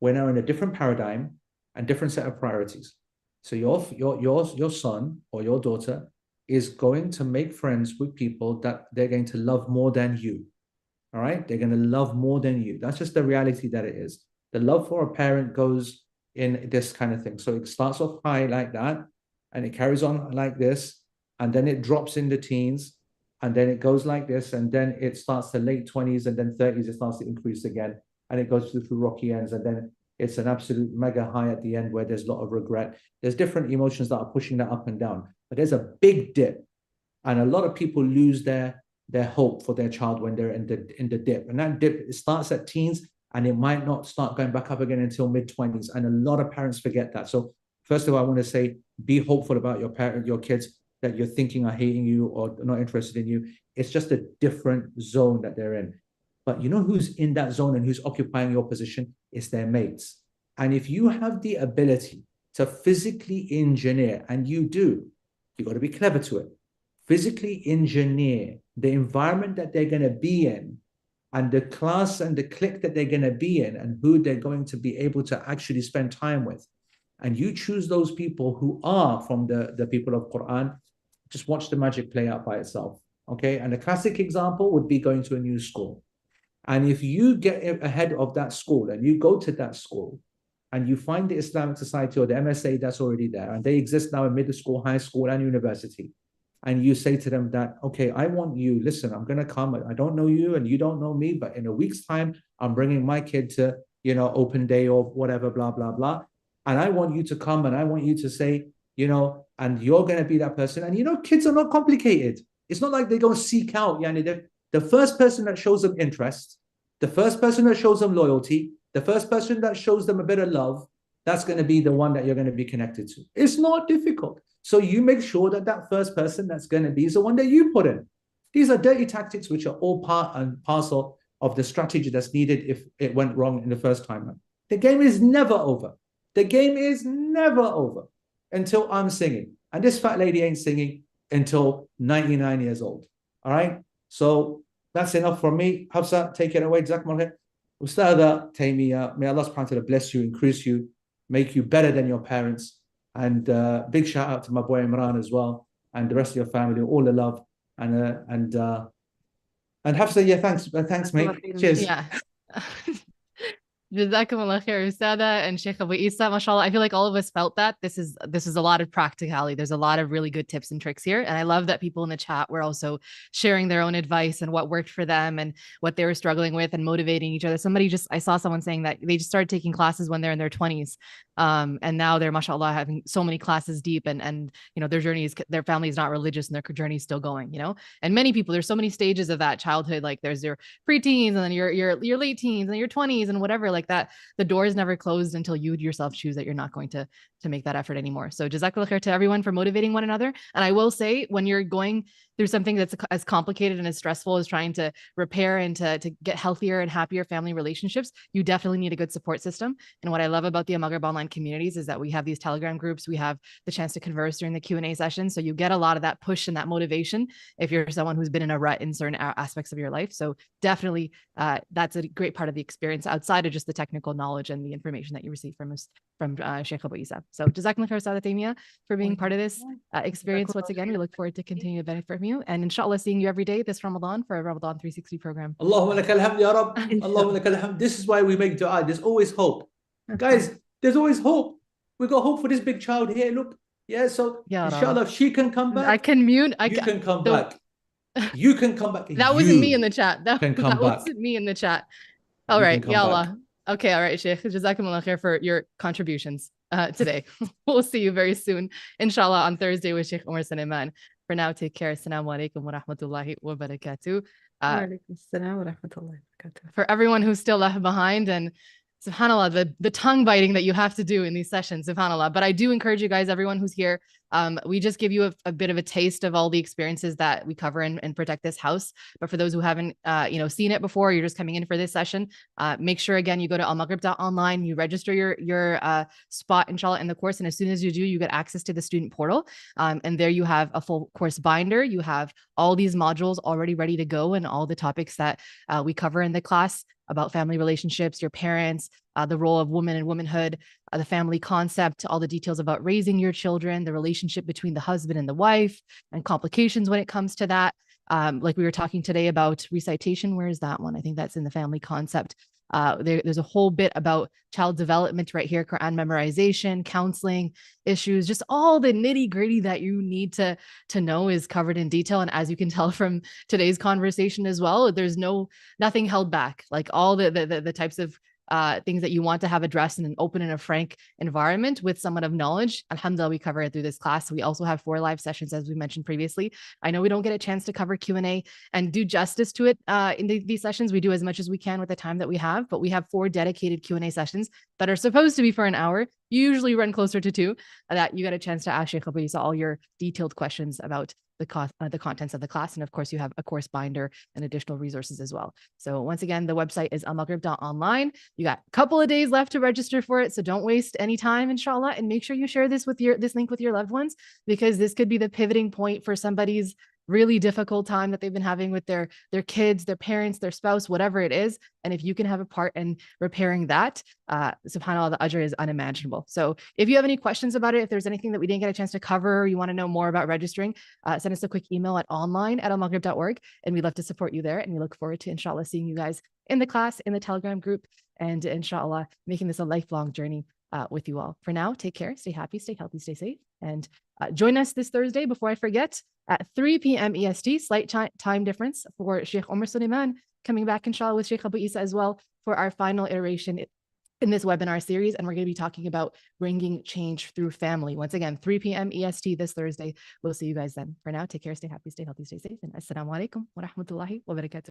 we're now in a different paradigm and different set of priorities. So your son or your daughter is going to make friends with people that they're going to love more than you. All right? They're going to love more than you. That's just the reality that it is. The love for a parent goes in this kind of thing. So it starts off high like that, and it carries on like this, and then it drops in the teens, and then it goes like this, and then it starts to late 20s, and then 30s, it starts to increase again, and it goes through rocky ends, and then it's an absolute mega high at the end where there's a lot of regret. There's different emotions that are pushing that up and down, but there's a big dip, and a lot of people lose their hope for their child when they're in the dip, and that dip, it starts at teens, and it might not start going back up again until mid-20s, and a lot of parents forget that. So first of all, I want to say, be hopeful about your kids that you're thinking are hating you or not interested in you. It's just a different zone that they're in. But you know who's in that zone and who's occupying your position? It's their mates. And if you have the ability to physically engineer, and you do, you've got to be clever to it, physically engineer the environment that they're going to be in, and the class and the clique that they're going to be in, and who they're going to be able to actually spend time with. And you choose those people who are from the people of Qur'an, just watch the magic play out by itself. Okay. And a classic example would be going to a new school. And if you get ahead of that school and you go to that school and you find the Islamic Society or the MSA that's already there, and they exist now in middle school, high school, and university, and you say to them that, okay, I want you, listen, I'm going to come. I don't know you and you don't know me, but in a week's time, I'm bringing my kid to, open day or whatever, blah, blah, blah. And I want you to come and I want you to say, and you're going to be that person. And, kids are not complicated. It's not like they don't seek out. The first person that shows them interest, the first person that shows them loyalty, the first person that shows them a bit of love, that's going to be the one that you're going to be connected to. It's not difficult. So you make sure that first person that's going to be is the one that you put in. These are dirty tactics, which are all part and parcel of the strategy that's needed if it went wrong in the first time. The game is never over. The game is never over until I'm singing. And this fat lady ain't singing until 99 years old. All right? So that's enough from me. Hafsa, take it away. Jazakumullah khair. Ustada Taymiyyah, may Allah subhanahu wa ta'ala bless you, increase you, make you better than your parents. And big shout out to my boy Imran as well, and the rest of your family, all the love. And Hafsa, yeah, thanks, mate. Cheers. Yeah. Jazakumullah khair, Ustada and Sheikh Abu Isa, mashallah. I feel like all of us felt that. This is a lot of practicality. There's a lot of really good tips and tricks here. And I love that people in the chat were also sharing their own advice and what worked for them and what they were struggling with and motivating each other. I saw someone saying that they just started taking classes when they're in their 20s. And now they're, mashallah, having so many classes deep and their family is not religious and their journey is still going, and many people, there's so many stages of that childhood. Like there's your preteens and then your late teens and your 20s and whatever, like that. The door is never closed until you yourself choose that you're not going to make that effort anymore. So jazakallah khair to everyone for motivating one another. And I will say, when you're going through something that's as complicated and as stressful as trying to repair and to get healthier and happier family relationships, you definitely need a good support system. And what I love about the Maghrib online communities is that we have these Telegram groups. We have the chance to converse during the Q&A session. So you get a lot of that push and that motivation if you're someone who's been in a rut in certain aspects of your life. So definitely that's a great part of the experience outside of just the technical knowledge and the information that you receive from Sheikh Abu Isa. So Jazakumullah khair, Ustadha Taymiyyah, for being part of this experience once again. We look forward to continue to benefit from you, and inshallah seeing you every day this Ramadan for a Ramadan 360 program. Allahumma lakal hamd ya Rabb. Allahumma lakal hamd. This is why we make dua. There's always hope. Guys, there's always hope. We got hope for this big child here. Look. Yeah, so inshallah, if she can come back. I can mute. You can come back. You can come back. That wasn't me in the chat. That wasn't me in the chat. All right, ya Allah. Okay, all right, Sheikh. Jazakumullah khair for your contributions today. We'll see you very soon, inshallah, on Thursday with Sheikh Umar Sulaiman. For now, take care. Assalamu alaikum wa rahmatullahi wa barakatuh. For everyone who's still left behind, and subhanAllah, the tongue biting that you have to do in these sessions, subhanAllah. But I do encourage you guys, everyone who's here, we just give you a bit of a taste of all the experiences that we cover and Protect This House. But for those who haven't, seen it before, you're just coming in for this session, make sure, again, you go to almaghrib.online, you register your spot, inshallah, in the course. And as soon as you do, you get access to the student portal. And there you have a full course binder. You have all these modules already ready to go, and all the topics that we cover in the class about family relationships, your parents, the role of women and womanhood, the family concept, all the details about raising your children, the relationship between the husband and the wife, and complications when it comes to that. Like we were talking today about recitation. Where is that one? I think that's in the family concept. There's a whole bit about child development right here, Quran memorization, counseling issues, just all the nitty gritty that you need to know is covered in detail. And as you can tell from today's conversation as well, there's nothing held back. Like all the types of things that you want to have addressed in an open and a frank environment with someone of knowledge. Alhamdulillah, we cover it through this class. We also have 4 live sessions, as we mentioned previously. I know we don't get a chance to cover Q&A and do justice to it in these sessions. We do as much as we can with the time that we have, but we have 4 dedicated Q&A sessions that are supposed to be for an hour. You usually run closer to 2, that you get a chance to ask Sheikh Abu Isa all your detailed questions about the contents of the class. And of course, you have a course binder and additional resources as well. So once again, the website is almaghrib.online. You got a couple of days left to register for it. So don't waste any time, inshallah, and make sure you share this link with your loved ones, because this could be the pivoting point for somebody's really difficult time that they've been having with their kids, their parents, their spouse, whatever it is. And if you can have a part in repairing that, subhanAllah, the ajr is unimaginable. So if you have any questions about it, if there's anything that we didn't get a chance to cover, or you want to know more about registering, send us a quick email at online@almaghrib.org, and we'd love to support you there. And we look forward to, inshallah, seeing you guys in the class, in the Telegram group, and inshallah, making this a lifelong journey with you all. For now, take care, stay happy, stay healthy, stay safe, and join us this Thursday, before I forget, at 3 p.m. EST, slight time difference for Sheikh Omar Suleiman, coming back, inshallah, with Sheikh Abu Isa as well for our final iteration in this webinar series. And we're going to be talking about bringing change through family. Once again, 3 p.m. EST this Thursday. We'll see you guys then. For now, take care, stay happy, stay healthy, stay safe, and assalamu alaikum wa rahmatullahi wa barakatuh.